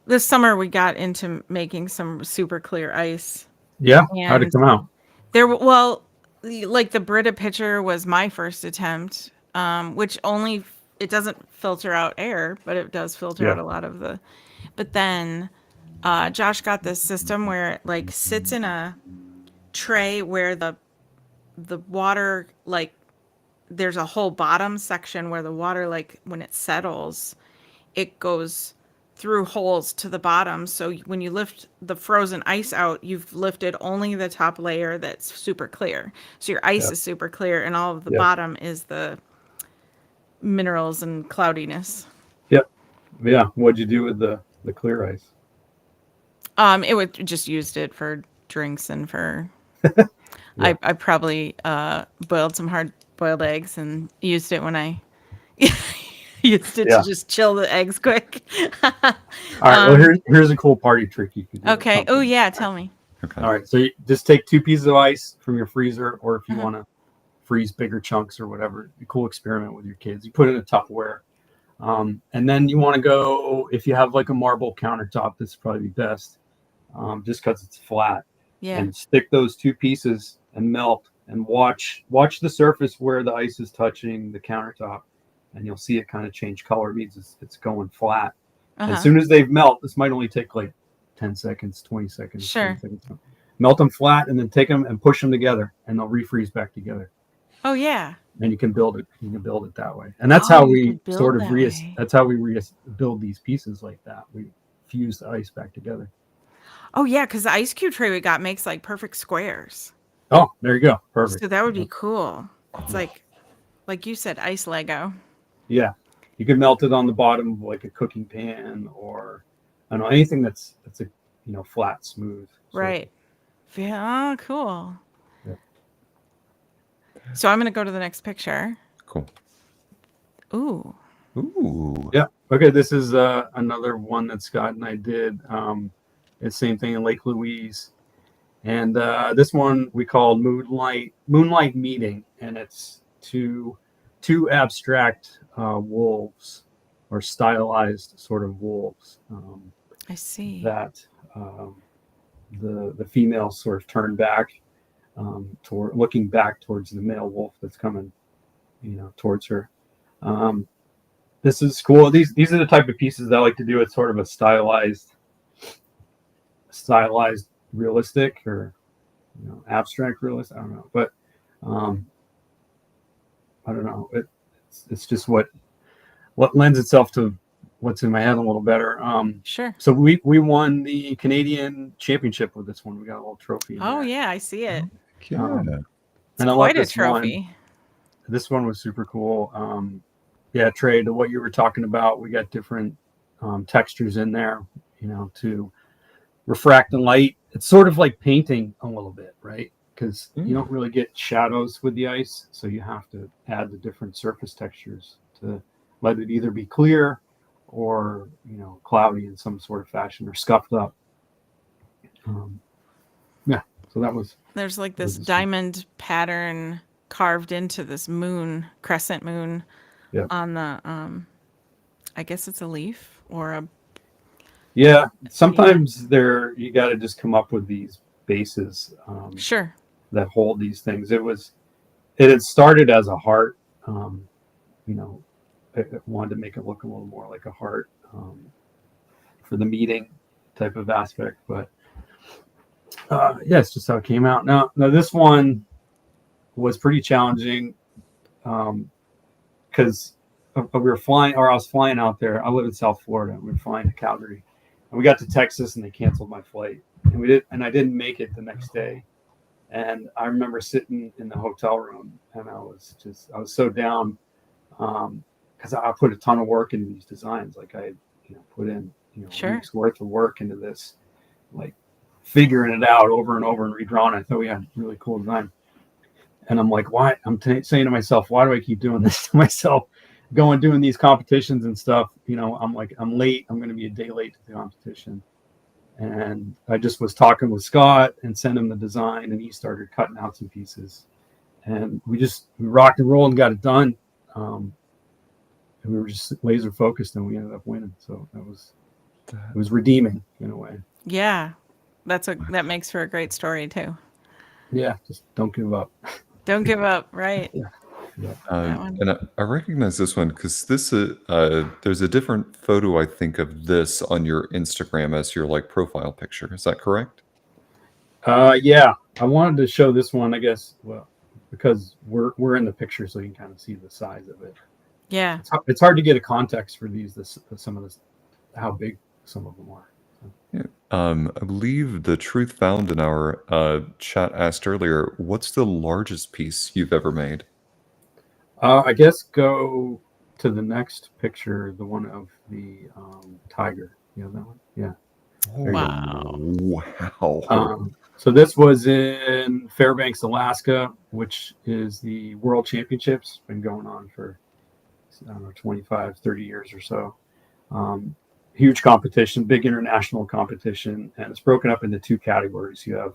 This summer we got into making some super clear ice. Yeah. How'd it come out? Like the Brita pitcher was my first attempt, which it doesn't filter out air, but it does filter out a lot of the. But then Josh got this system where it like sits in a tray where the water, like there's a whole bottom section where the water, like when it settles, it goes through holes to the bottom. So when you lift the frozen ice out, you've lifted only the top layer that's super clear. So your ice is super clear, and all of the bottom is the minerals and cloudiness. Yep. Yeah. What'd you do with the clear ice? It would just used it for drinks and for. I probably boiled some hard boiled eggs and used it when I. Used it to just chill the eggs quick. All right. Well, here's a cool party trick you can do. Okay. Oh yeah, tell me. Okay. All right. So you just take 2 pieces of ice from your freezer, or if you want to freeze bigger chunks or whatever. A cool experiment with your kids. You put it in a Tupperware. And then you want to go, if you have like a marble countertop, this would probably be best, just because it's flat. Yeah. And stick those two pieces and melt and watch the surface where the ice is touching the countertop, and you'll see it kind of change color. It means it's going flat. Uh-huh. As soon as they've melt, this might only take like 10 seconds, 20 seconds. Sure. 20 seconds. Melt them flat and then take them and push them together, and they'll refreeze back together. Oh yeah. And you can build it. You can build it that way, and that's Oh, how you we could build sort of that way. that's how we build these pieces like that. We fuse the ice back together. Oh yeah, because the ice cube tray we got makes like perfect squares. Oh, there you go. Perfect. So that would be cool. It's like you said, ice Lego. Yeah, you can melt it on the bottom of like a cooking pan, or I don't know, anything that's a flat, smooth. Right. Yeah. Oh, cool. Yeah. So I'm gonna go to the next picture. Cool. Ooh. Ooh. Yeah. Okay. This is another one that Scott and I did. It's same thing in Lake Louise, and this one we called Moonlight Meeting, and it's two abstract wolves, or stylized sort of wolves. I see. That the female sort of turned back, looking back towards the male wolf that's coming, towards her. This is cool. These are the type of pieces that I like to do. It's sort of a stylized realistic, or abstract realist. I don't know, but I don't know. It's just what lends itself to what's in my head a little better. Sure. So we won the Canadian championship with this one. We got a little trophy. Oh yeah, I see it. Yeah. And I love Quite a this trophy. one. This one was super cool. Yeah, Trey, to what you were talking about, we got different textures in there, to refract the light. It's sort of like painting a little bit, right? Because you don't really get shadows with the ice, so you have to add the different surface textures to let it either be clear or cloudy in some sort of fashion, or scuffed up. Yeah, so that was. There's like this diamond pattern carved into this crescent moon, Yeah. on the I guess it's a leaf or a. Yeah, sometimes you got to just come up with these bases. Sure. That hold these things. It had started as a heart. I wanted to make it look a little more like a heart for the meeting type of aspect, but yeah, it's just how it came out. Now this one was pretty challenging because we were flying, or I was flying out there. I live in South Florida. We were flying to Calgary, and we got to Texas, and they canceled my flight, and I didn't make it the next day. And I remember sitting in the hotel room, and I was so down because I put a ton of work into these designs. Like I put in Sure. weeks worth of work into this, like figuring it out over and over and redrawing. I thought we had really cool design, and I'm like, why? I'm saying to myself, why do I keep doing this to myself? Doing these competitions and stuff. I'm like, I'm late. I'm going to be a day late to the competition. And I just was talking with Scott and sent him the design, and he started cutting out some pieces, and we rocked and rolled and got it done. And we were just laser focused, and we ended up winning. So it was redeeming in a way. Yeah, that makes for a great story too. Yeah, just don't give up. Don't give up, right? Yeah. And I recognize this one because there's a different photo, I think, of this on your Instagram as your profile picture. Is that correct? Yeah, I wanted to show this one, I guess, because we're in the picture, so you can kind of see the size of it. Yeah. It's hard to get a context for some of this, how big some of them are. Yeah. I believe the Truth Found in our chat asked earlier, what's the largest piece you've ever made? I guess go to the next picture, the one of the tiger. You know that one? Yeah. Wow. Wow. So this was in Fairbanks, Alaska, which is the World Championships. Been going on for, I don't know, 25, 30 years or so. Huge competition, big international competition, and it's broken up into two categories. You have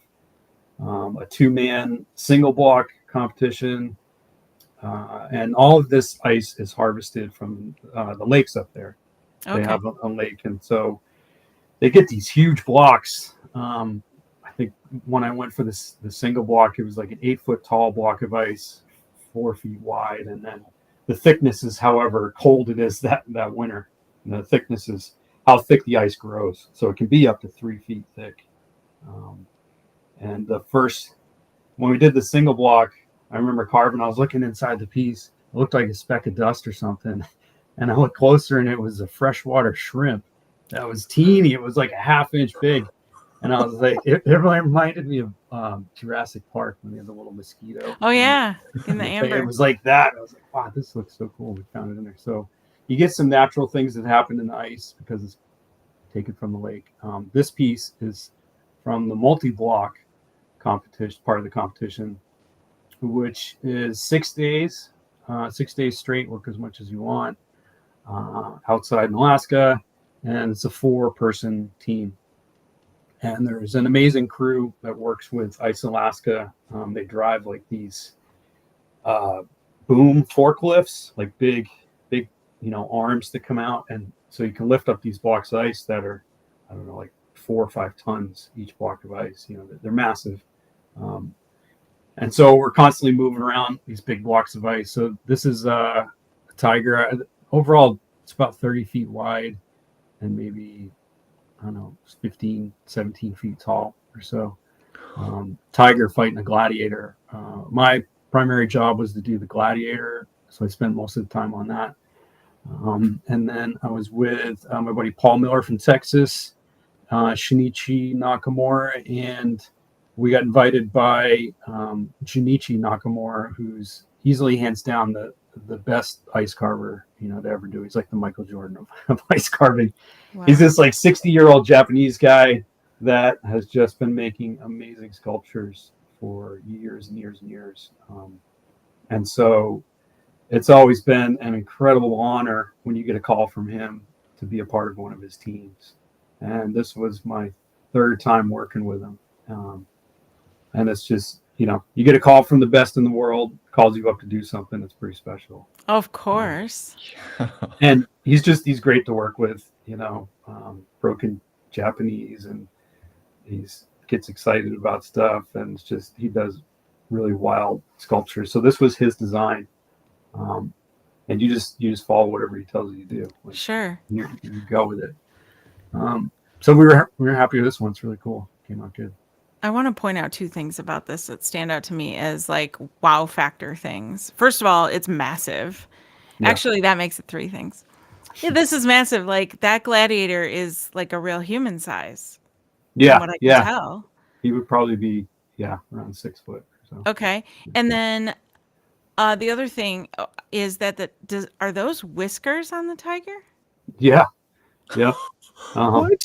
a two-man single block competition, And all of this ice is harvested from the lakes up there. They Okay. have a lake, and so they get these huge blocks. I think when I went for the single block, it was like an 8 foot tall block of ice, 4 feet wide, and then the thickness is however cold it is that winter. And the thickness is how thick the ice grows, so it can be up to 3 feet thick. Um, and the first when we did the single block, I remember carving. I was looking inside the piece. It looked like a speck of dust or something, and I looked closer, and it was a freshwater shrimp that was teeny. It was like a half-inch big. And I was like, it really reminded me of Jurassic Park when they had the little mosquito. Oh yeah, in the It amber. was like that. I was like, wow, this looks so cool. We found it in there. So you get some natural things that happen in the ice because it's taken from the lake. This piece is from the multi-block competition, part of the competition, which is 6 days, 6 days straight, work as much as you want, outside in Alaska. And it's a 4-person team. And there's an amazing crew that works with Ice Alaska. They drive like these boom forklifts, like big, arms that come out. And so you can lift up these blocks of ice that are, I don't know, like 4 or 5 tons each block of ice. They're massive. And so we're constantly moving around these big blocks of ice. So this is a tiger. Overall, it's about 30 feet wide and maybe, I don't know, 15, 17 feet tall or so. Tiger fighting a gladiator. My primary job was to do the gladiator, so I spent most of the time on that. And then I was with my buddy Paul Miller from Texas, Shinichi Nakamura, and we got invited by Junichi Nakamura, who's easily hands down the best ice carver to ever do. He's like the Michael Jordan of ice carving. Wow. He's this like 60-year-old Japanese guy that has just been making amazing sculptures for years and years and years. And so it's always been an incredible honor when you get a call from him to be a part of one of his teams. And this was my 3rd time working with him. And it's just, you get a call from the best in the world, calls you up to do something that's pretty special. Of course. And he's great to work with, broken Japanese, and he gets excited about stuff, and it's just, he does really wild sculptures. So this was his design. And you just follow whatever he tells you to do. Like, Sure. you go with it. So we were happy with this one. It's really cool. Came out good. I want to point out 2 things about this that stand out to me as like wow factor things. First of all, it's massive. Yeah. Actually, that makes it 3 things. Yeah, this is massive. Like that gladiator is like a real human size. Yeah. From what I can tell. He would probably be, around 6 foot or so. Okay. And then the other thing is that are those whiskers on the tiger? Yeah. Yeah. Uh-huh. What?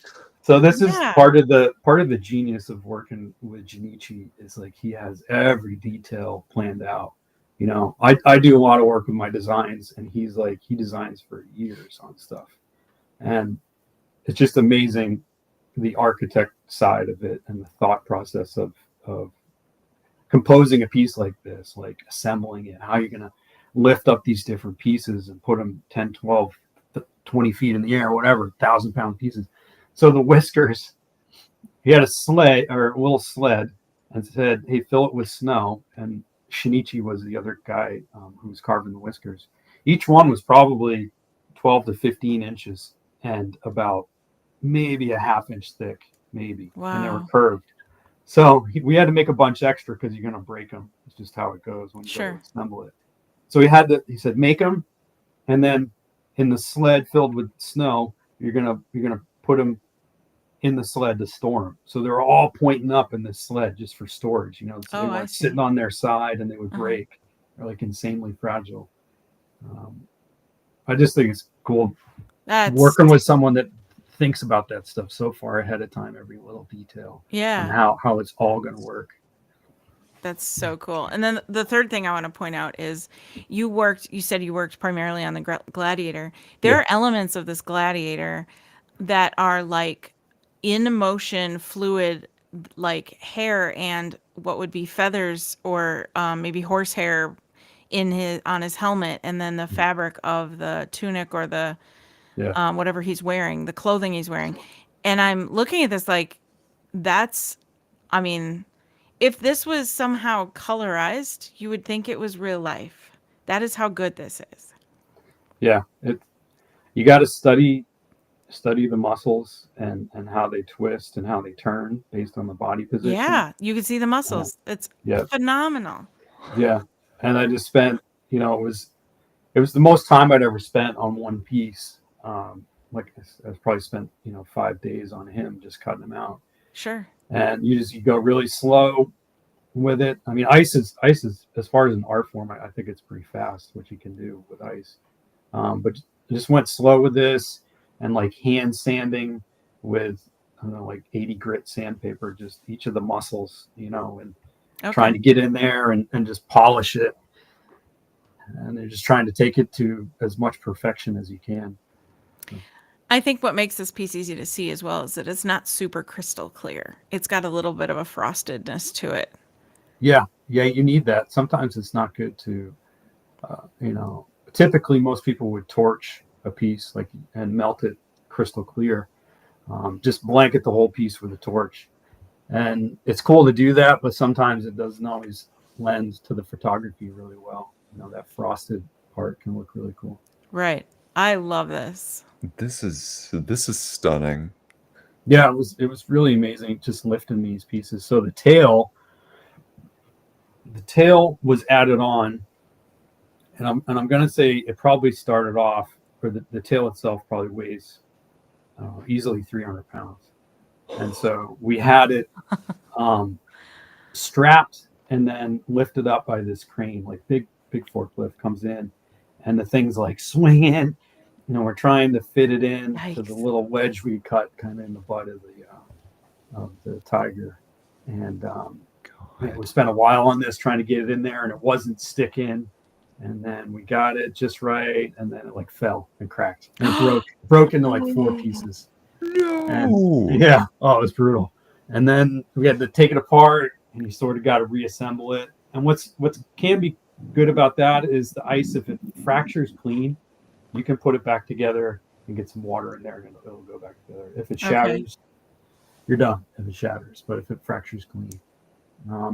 So this is Yeah. part of the genius of working with Junichi is like he has every detail planned out. I do a lot of work with my designs, and he designs for years on stuff. And it's just amazing the architect side of it and the thought process of composing a piece like this, like assembling it, how you're going to lift up these different pieces and put them 10, 12, 20 feet in the air, whatever, 1,000-pound pieces. So the whiskers, he had a sled or a little sled and said, hey, fill it with snow. And Shinichi was the other guy who was carving the whiskers. Each one was probably 12 to 15 inches and about maybe a half-inch thick, maybe. Wow. And they were curved. So we had to make a bunch extra because you're going to break them. It's just how it goes when you go to assemble it. So he said, make them. And then in the sled filled with snow, you're going to put them in the sled to store them. So they're all pointing up in this sled just for storage, so they weren't sitting on their side and they would break. They're like insanely fragile. I just think it's cool working with someone that thinks about that stuff so far ahead of time, every little detail. Yeah. And how it's all going to work. That's so cool. And then the third thing I want to point out is you said you worked primarily on the gladiator. There are elements of this gladiator that are like in motion, fluid, like hair and what would be feathers or maybe horsehair on his helmet, and then the fabric of the tunic or the Yeah. whatever he's wearing, the clothing he's wearing. And I'm looking at this like, that's, I mean, if this was somehow colorized, you would think it was real life. That is how good this is. Yeah. You got to study the muscles and how they twist and how they turn based on the body position. Yeah, you can see the muscles. It's Yeah. phenomenal. Yeah. And I just spent, it was the most time I'd ever spent on one piece. Like I probably spent, 5 days on him, just cutting him out. Sure. And you go really slow with it. I mean, ice is as far as an art form, I think it's pretty fast what you can do with ice. But I just went slow with this, and like hand sanding with, I don't know, like 80 grit sandpaper, just each of the muscles, and trying to get in there and just polish it. And they're just trying to take it to as much perfection as you can. I think what makes this piece easy to see as well is that it's not super crystal clear. It's got a little bit of a frostedness to it. Yeah, you need that. Sometimes it's not good to, typically most people would torch a piece and melt it crystal clear. Just blanket the whole piece with a torch. And it's cool to do that, but sometimes it doesn't always lend to the photography really well. That frosted part can look really cool. Right. I love this. This is stunning. Yeah, it was really amazing just lifting these pieces. So the tail was added on, and I'm gonna say it probably started off, or the tail itself probably weighs easily 300 pounds, and so we had it strapped and then lifted up by this crane, like big forklift comes in, and the thing's like swinging. We're trying to fit it in to the little wedge we cut kind of in the butt of the tiger, and we spent a while on this trying to get it in there, and it wasn't sticking. And then we got it just right, and then it like fell and cracked and broke into like 4 pieces. No. And, yeah. Oh, it was brutal. And then we had to take it apart, and you sort of got to reassemble it. And what's can be good about that is the ice, if it fractures clean, you can put it back together and get some water in there, and it'll go back together. If it shatters, you're done. If it shatters, but if it fractures clean,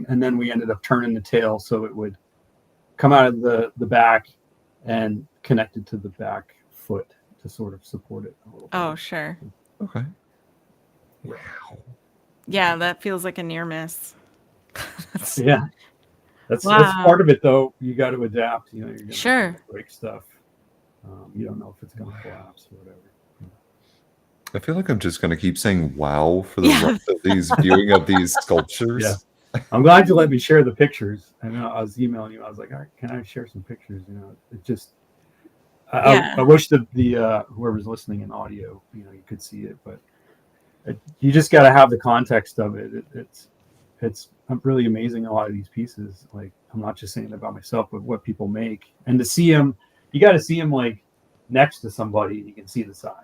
and then we ended up turning the tail so it would come out of the back and connected to the back foot to sort of support it a little bit. Oh, sure. Okay. Wow. Yeah, that feels like a near miss. Yeah. That's part of it, though. You got to adapt. You're going to break stuff. You don't know if it's going to collapse or whatever. I feel like I'm just going to keep saying wow for the rest of these viewing of these sculptures. Yeah. I'm glad you let me share the pictures. I know I was emailing you. I was like, all right, can I share some pictures? It just, I wish the whoever's listening in audio, you could see it, but you just got to have the context of it. It's really amazing. A lot of these pieces, like, I'm not just saying about myself, but what people make, and to see them, you got to see them like next to somebody, and you can see the size.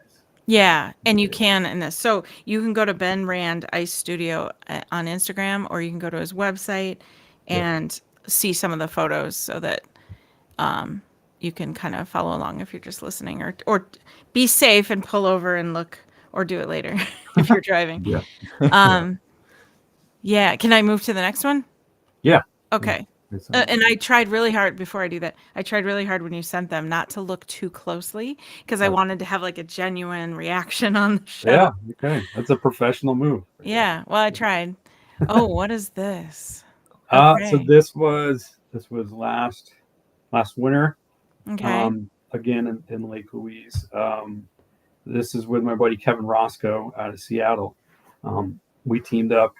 Yeah, and you can in this. So you can go to Ben Rand Ice Studio on Instagram, or you can go to his website and see some of the photos, so that you can kind of follow along if you're just listening, or be safe and pull over and look, or do it later if you're driving. Yeah. Can I move to the next one? Yeah. Okay. And I tried really hard before I do that. I tried really hard when you sent them not to look too closely, because I wanted to have like a genuine reaction on the show. Yeah. Okay. That's a professional move. Yeah. Well, I tried. Oh, what is this? So this was last winter. Okay. Again in Lake Louise. This is with my buddy Kevin Roscoe out of Seattle. We teamed up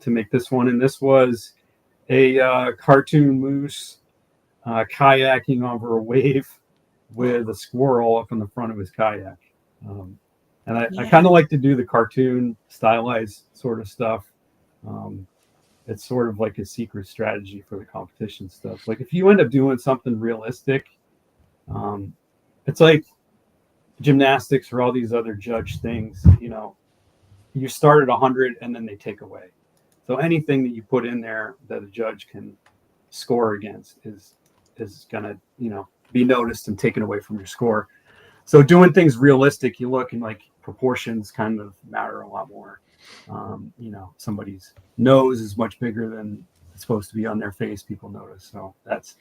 to make this one, and this was a cartoon moose kayaking over a wave with a squirrel up in the front of his kayak. And I kind of like to do the cartoon stylized sort of stuff. It's sort of like a secret strategy for the competition stuff. Like if you end up doing something realistic, it's like gymnastics or all these other judge things, you start at 100 and then they take away. So anything that you put in there that a judge can score against is is going to, be noticed and taken away from your score. So doing things realistic, you look and like proportions kind of matter a lot more. Somebody's nose is much bigger than it's supposed to be on their face. People notice. So that's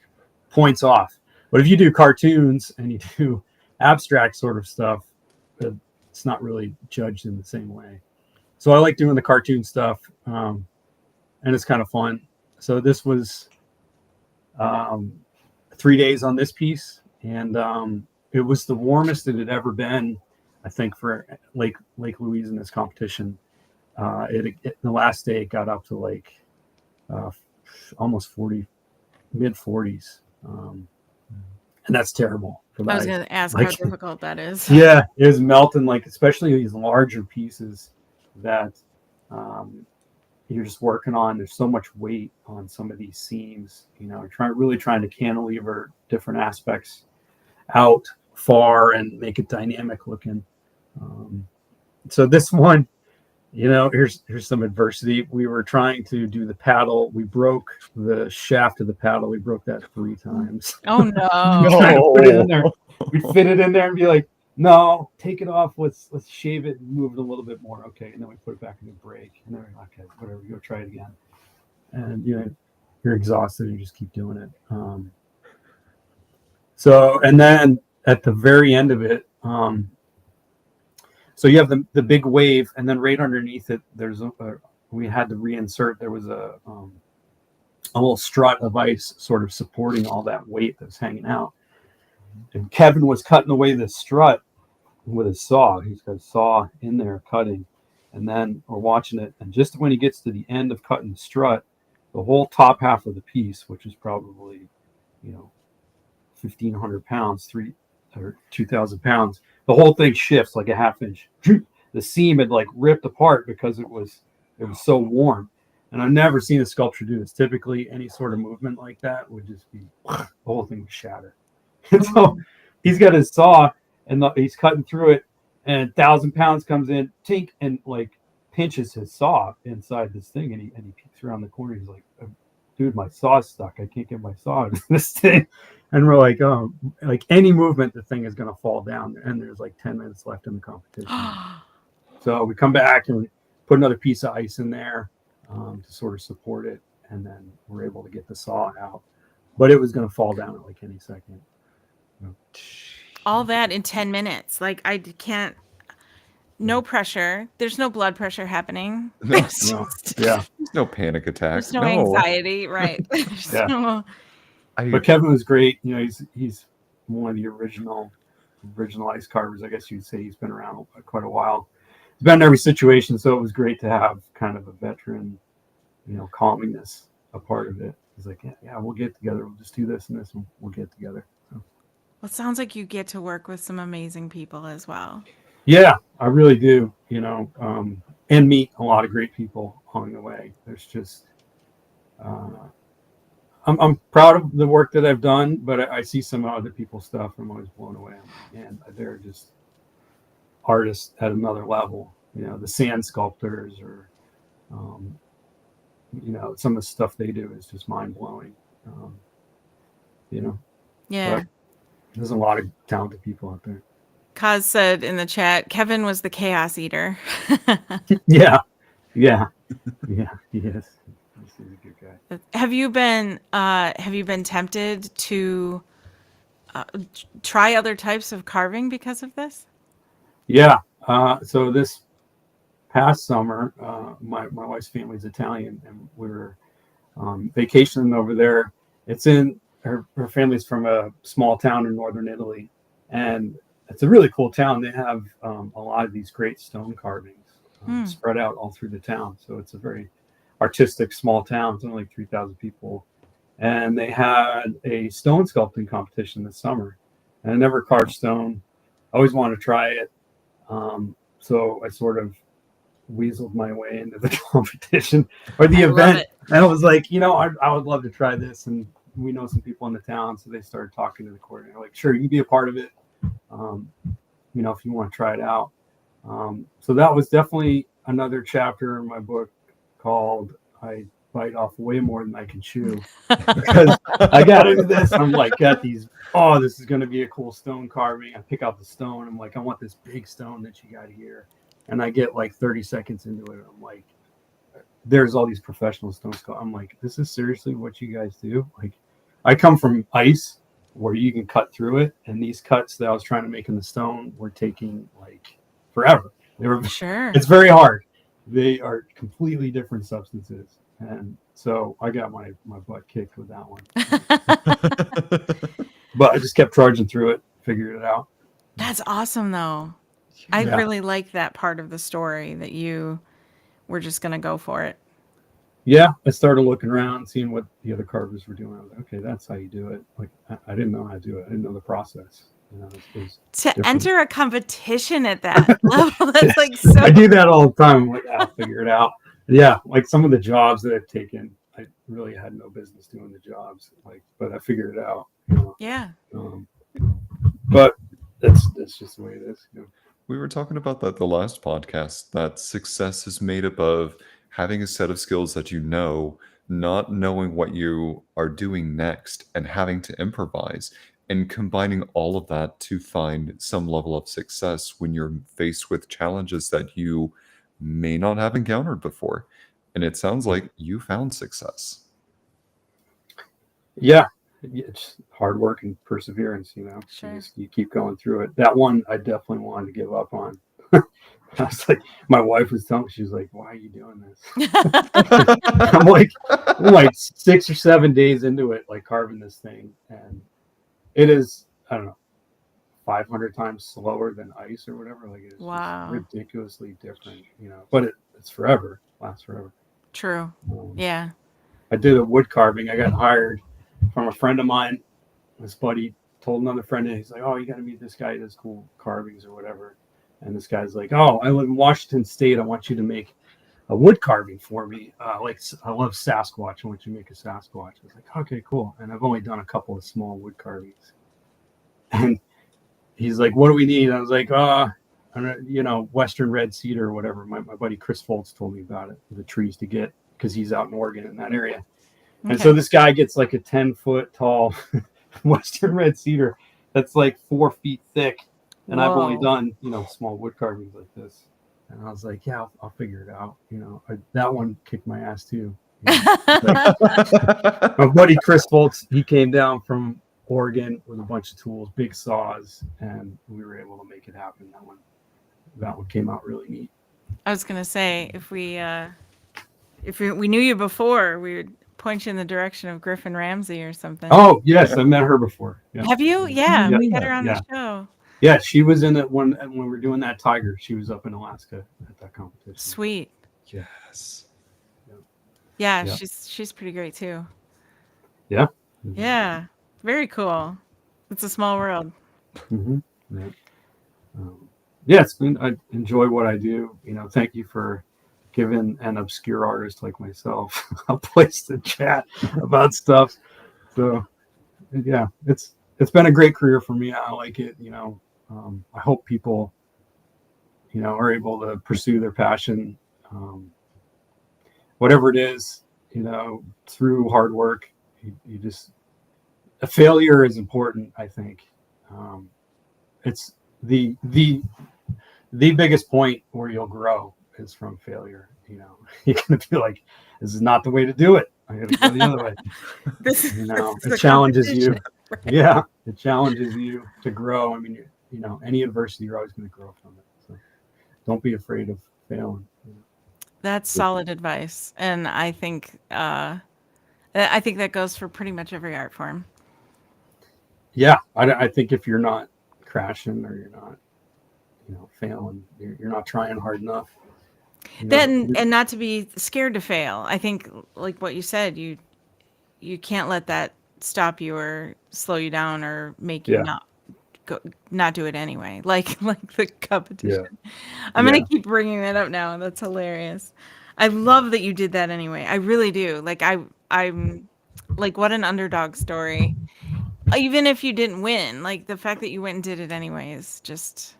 points off. But if you do cartoons and you do abstract sort of stuff, it's not really judged in the same way. So I like doing the cartoon stuff, and it's kind of fun. So this was 3 days on this piece, and it was the warmest it had ever been, I think, for Lake Louise in this competition. The last day it got up to like almost 40, mid 40s, and that's terrible for the I was ice. going to ask Like, how difficult that is. Yeah, it was melting, like especially these larger pieces that you're just working on. There's so much weight on some of these seams. Really trying to cantilever different aspects out far and make it dynamic looking. So this one, here's some adversity. We were trying to do the paddle. We broke the shaft of the paddle. We broke that 3 times. Oh no. Trying to put it in there. We'd fit it in there and be like, no, take it off. Let's shave it and move it a little bit more. Okay. And then we put it back in the break. And then we're like, okay, whatever, go try it again. And you're exhausted and you just keep doing it. And then at the very end of it, so you have the big wave, and then right underneath it, we had to reinsert. There was a little strut of ice sort of supporting all that weight that's hanging out. And Kevin was cutting away the strut with his saw. He's got a saw in there cutting, and then we're watching it. And just when he gets to the end of cutting the strut, the whole top half of the piece, which is probably 1,500 pounds, 2,000 pounds, the whole thing shifts like a half inch. The seam had like ripped apart because it was so warm. And I've never seen a sculpture do this. Typically, any sort of movement like that would just be, the whole thing would shatter. And so he's got his saw and he's cutting through it, and 1,000 pounds comes in, tink, and like pinches his saw inside this thing, and he peeks around the corner. He's like, dude, my saw's stuck. I can't get my saw out of this thing. And we're like, oh, like any movement, the thing is going to fall down. And there's like 10 minutes left in the competition. So we come back and we put another piece of ice in there to sort of support it. And then we're able to get the saw out. But it was going to fall down at like any second. All that in 10 minutes. Like, I can't. No pressure. There's no blood pressure happening. No, Yeah. There's no panic attack. There's no anxiety, right? Yeah. But Kevin was great. He's one of the original ice carvers, I guess you'd say. He's been around quite a while. He's been in every situation, so it was great to have kind of a veteran, calmingness a part of it. He's like, yeah, we'll get together. We'll just do this and this, and we'll get together. So. Well, it sounds like you get to work with some amazing people as well. Yeah, I really do. And meet a lot of great people along the way. There's just. I'm proud of the work that I've done, but I see some other people's stuff. I'm always blown away. And they're just artists at another level. The sand sculptors, or some of the stuff they do is just mind blowing. Yeah. But there's a lot of talented people out there. Kaz said in the chat, Kevin was the chaos eater. Yeah, he is. He's a good guy. Have you been tempted to try other types of carving because of this? Yeah. So this past summer, my wife's family's Italian, and we were vacationing over there. It's in her family's from a small town in northern Italy, and it's a really cool town. They have a lot of these great stone carvings spread out all through the town. So it's a very artistic small town. It's only like 3,000 people. And they had a stone sculpting competition this summer. And I never carved stone. I always wanted to try it. So I sort of weaseled my way into the competition or the event. And I was like, I would love to try this. And we know some people in the town. So they started talking to the coordinator. Like, sure, you can be a part of it. If you want to try it out. So that was definitely another chapter in my book called I bite off way more than I can chew because I got into this. I'm like, got these. Oh, this is going to be a cool stone carving. I pick out the stone. I'm like, I want this big stone that you got here, and I get like 30 seconds into it. I'm like, there's all these professional stone sculptors. I'm like, this is seriously what you guys do? Like, I come from ice where you can cut through it, and these cuts that I was trying to make in the stone were taking like forever. They were. Sure. It's very hard. They are completely different substances, and so I got my butt kicked with that one. But I just kept charging through it, figured it out. That's awesome, though. I Yeah. really like that part of the story that you were just going to go for it. Yeah, I started looking around, seeing what the other carvers were doing. I was like, okay, that's how you do it. Like, I didn't know how to do it. I didn't know the process. You know, it's To different. enter a competition at that level, that's like so. I do that all the time. I'm like, I'll figure it out. Yeah, like some of the jobs that I've taken, I really had no business doing the jobs. Like, but I figured it out. You know? Yeah. But that's just the way it is. You know? We were talking about that the last podcast, that success is made up of having a set of skills that you know, not knowing what you are doing next, and having to improvise, and combining all of that to find some level of success when you're faced with challenges that you may not have encountered before. And it sounds like you found success. Yeah, it's hard work and perseverance. You know, Sure. you keep going through it. That one, I definitely wanted to give up on. I was like, my wife was telling me, she was like, "Why are you doing this?" I'm like 6 or 7 days into it, like carving this thing, and it is, I don't know, 500 times slower than ice or whatever. Like, it's Wow. just ridiculously different, you know. But it's forever, lasts forever. True. Yeah. I did a wood carving. I got hired from a friend of mine. This buddy told another friend, and he's like, "Oh, you got to meet this guy. He does cool carvings or whatever." And this guy's like, "Oh, I live in Washington State. I want you to make a wood carving for me. Like, I love Sasquatch. I want you to make a Sasquatch." I was like, "Okay, cool." And I've only done a couple of small wood carvings. And he's like, "What do we need?" And I was like, you know, Western red cedar or whatever. My buddy Chris Foltz told me about it, the trees to get, because he's out in Oregon in that area. Okay. And so this guy gets like a 10-foot tall Western red cedar that's like 4 feet thick. And I've only Whoa. done, you know, small wood carvings like this. And I was like, yeah, I'll figure it out. You know, that one kicked my ass too. You know, like, my buddy Chris Foltz, he came down from Oregon with a bunch of tools, big saws, and we were able to make it happen. That one came out really neat. I was gonna say, if we knew you before, we would point you in the direction of Griffin Ramsey or something. Oh yes, I met her before. Yeah. Have you? Yeah, Yeah. we had her on Yeah. the show. Yeah, she was in it when we were doing that tiger. She was up in Alaska at that competition. Sweet. Yes. Yeah, Yeah. she's pretty great too. Yeah. Yeah, very cool. It's a small world. Mm-hmm. Yeah. Yeah, it's been. I enjoy what I do. You know, thank you for giving an obscure artist like myself a place to chat about stuff. So, yeah, it's been a great career for me. I like it. You know, I hope people, you know, are able to pursue their passion, whatever it is. You know, through hard work. You just, a failure is important. I think it's the biggest point where you'll grow is from failure. You know, you're gonna be like, this is not the way to do it. I gotta go the other way. You know, this is it challenges you. competition. Yeah, it challenges you to grow. I mean, you know, any adversity, you're always going to grow from it. So don't be afraid of failing. You know. That's solid advice, and I think that goes for pretty much every art form. Yeah, I think if you're not crashing or you're not, you know, failing, you're not trying hard enough. You know, Then and not to be scared to fail. I think, like what you said, you can't let that stop you or slow you down or make you Yeah. not do it anyway. Like the competition. I'm Yeah. gonna keep bringing that up now. That's hilarious. I love that you did that anyway. I really do. Like I'm like, what an underdog story. Even if you didn't win, like the fact that you went and did it anyway is just.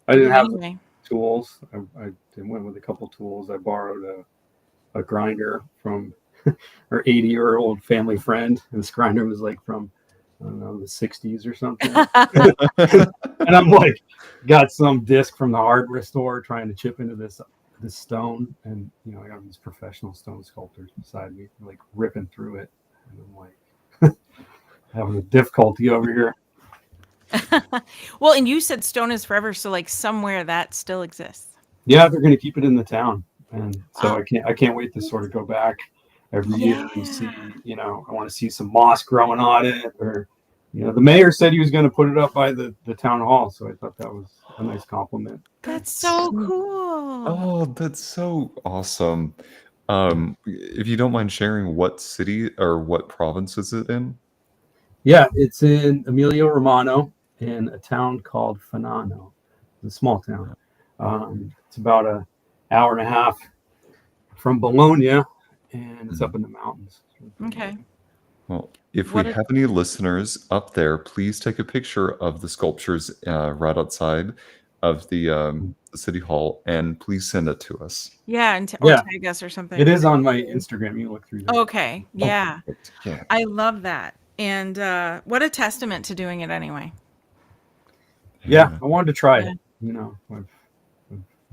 I didn't have Anyway. tools. I went with a couple tools. I borrowed a grinder from our 80-year-old family friend. And this grinder was like from, I don't know, the 60s or something. And I'm like, got some disc from the hardware store trying to chip into this stone. And, you know, I got these professional stone sculptors beside me, like ripping through it. And I'm like, having a difficulty over here. Well, and you said stone is forever, so like somewhere that still exists. Yeah, they're going to keep it in the town. And so Oh. I can't wait to sort of go back every year and Yeah. see, you know, I want to see some moss growing on it, or, you know, the mayor said he was going to put it up by the town hall. So I thought that was a nice compliment. That's so cool. Oh, that's so awesome. If you don't mind sharing, what city or what province is it in? Yeah, it's in Emilio Romano in a town called Fanano. It's a small town. It's about an hour and a half from Bologna, and it's up in the mountains. Okay. Well, if What we a- have any listeners up there, please take a picture of the sculptures right outside of the city hall, and please send it to us. Yeah, and or Yeah. tag us or something. It is on my Instagram. You can look through there. Okay. Yeah. Perfect. Yeah. I love that. And what a testament to doing it anyway. Yeah, I wanted to try Yeah. it. You know, I've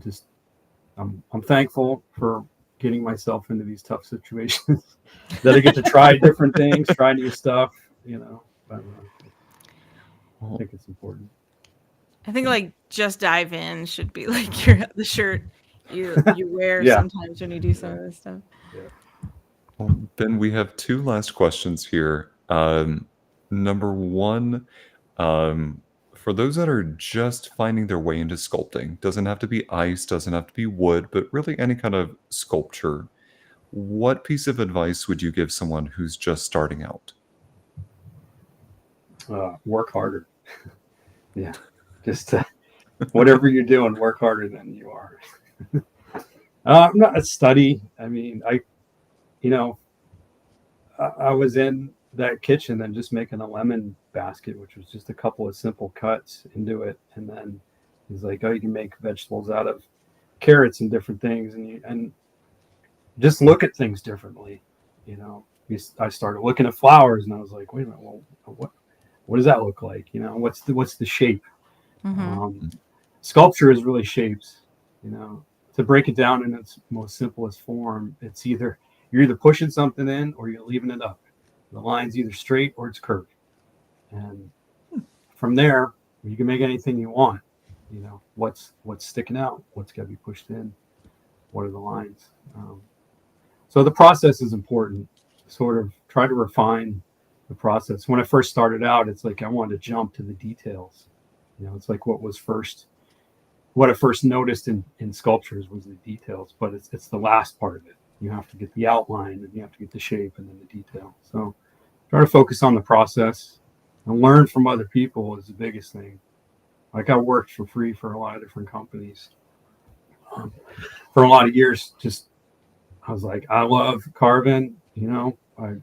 just I'm thankful for getting myself into these tough situations that I get to try different things, try new stuff. You know, but, I think it's important. I think like just dive in should be like the shirt you wear Yeah. sometimes when you do some of this stuff. Well, Ben, we have two last questions here. Number one, for those that are just finding their way into sculpting, doesn't have to be ice, doesn't have to be wood, but really any kind of sculpture. What piece of advice would you give someone who's just starting out? Work harder. Yeah, just whatever you're doing, work harder than you are. I'm not a study. I mean, you know, I was in that kitchen and just making a lemon basket, which was just a couple of simple cuts into it. And then he's like, "Oh, you can make vegetables out of carrots and different things," and just look at things differently. You know, I started looking at flowers, and I was like, "Wait a minute, well, what does that look like? You know, what's the shape?" Mm-hmm. Sculpture is really shapes. You know, to break it down in its most simplest form, it's you're either pushing something in or you're leaving it up. The line's either straight or it's curved, and from there you can make anything you want. You know, what's sticking out, what's got to be pushed in, what are the lines. So the process is important. Sort of try to refine the process. When I first started out, it's like I wanted to jump to the details. You know, it's like what I first noticed in sculptures was the details, but it's the last part of it. You have to get the outline, and you have to get the shape, and then the detail. So try to focus on the process and learn from other people is the biggest thing. Like I worked for free for a lot of different companies for a lot of years. Just I was like, I love carving. You know, I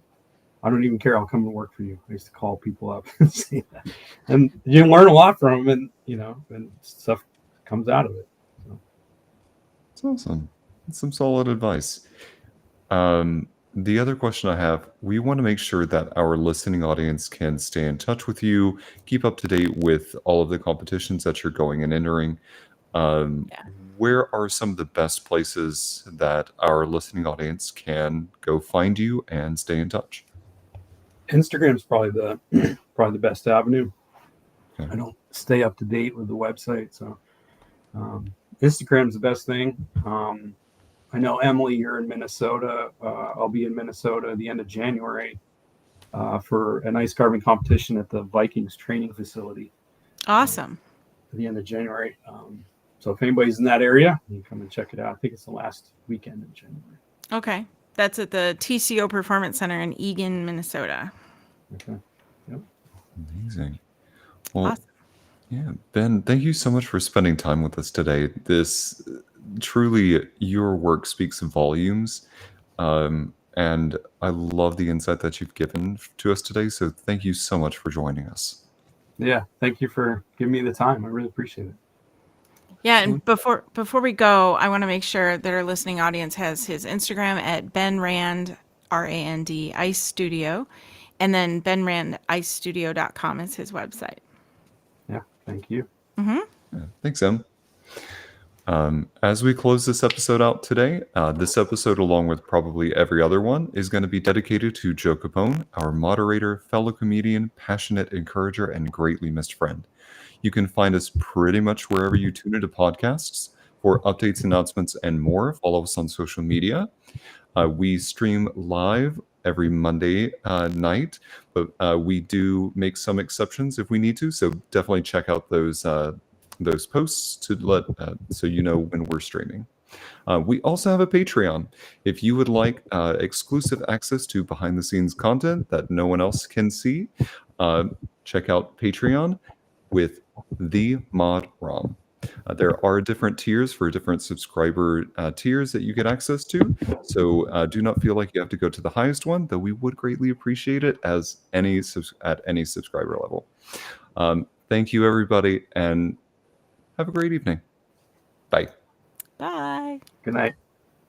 don't even care. I'll come and work for you. I used to call people up and say that, and you learn a lot from them, and you know, and stuff comes out of it. So. That's awesome. That's some solid advice. The other question I have, we want to make sure that our listening audience can stay in touch with you, keep up to date with all of the competitions that you're going and entering. Where are some of the best places that our listening audience can go find you and stay in touch? Instagram's probably the best avenue. Okay. I don't stay up to date with the website, so Instagram's the best thing. I know, Emily, you're in Minnesota. I'll be in Minnesota at the end of January for an ice carving competition at the Vikings training facility. Awesome. At the end of January. So if anybody's in that area, you can come and check it out. I think it's the last weekend in January. Okay. That's at the TCO Performance Center in Eagan, Minnesota. Okay. Yep. Amazing. Well, Awesome. yeah, Ben, thank you so much for spending time with us today. This truly, your work speaks volumes. And I love the insight that you've given to us today. So thank you so much for joining us. Yeah. Thank you for giving me the time. I really appreciate it. Yeah, and before we go, I want to make sure that our listening audience has his Instagram at Ben Rand, RAND Ice Studio, and then benrandicestudio.com is his website. Yeah, thank you. Mm-hmm. Yeah, thanks, Em. As we close this episode out today, this episode, along with probably every other one, is going to be dedicated to Joe Capone, our moderator, fellow comedian, passionate encourager, and greatly missed friend. You can find us pretty much wherever you tune into podcasts. For updates, announcements, and more, follow us on social media. We stream live every Monday night, but we do make some exceptions if we need to. So definitely check out those posts to let so you know when we're streaming. We also have a Patreon. If you would like exclusive access to behind-the-scenes content that no one else can see, check out Patreon with the Mod Rom. There are different tiers for different subscriber tiers that you get access to. So do not feel like you have to go to the highest one, though we would greatly appreciate it at any subscriber level. Thank you, everybody, and have a great evening. Bye. Bye. Good night.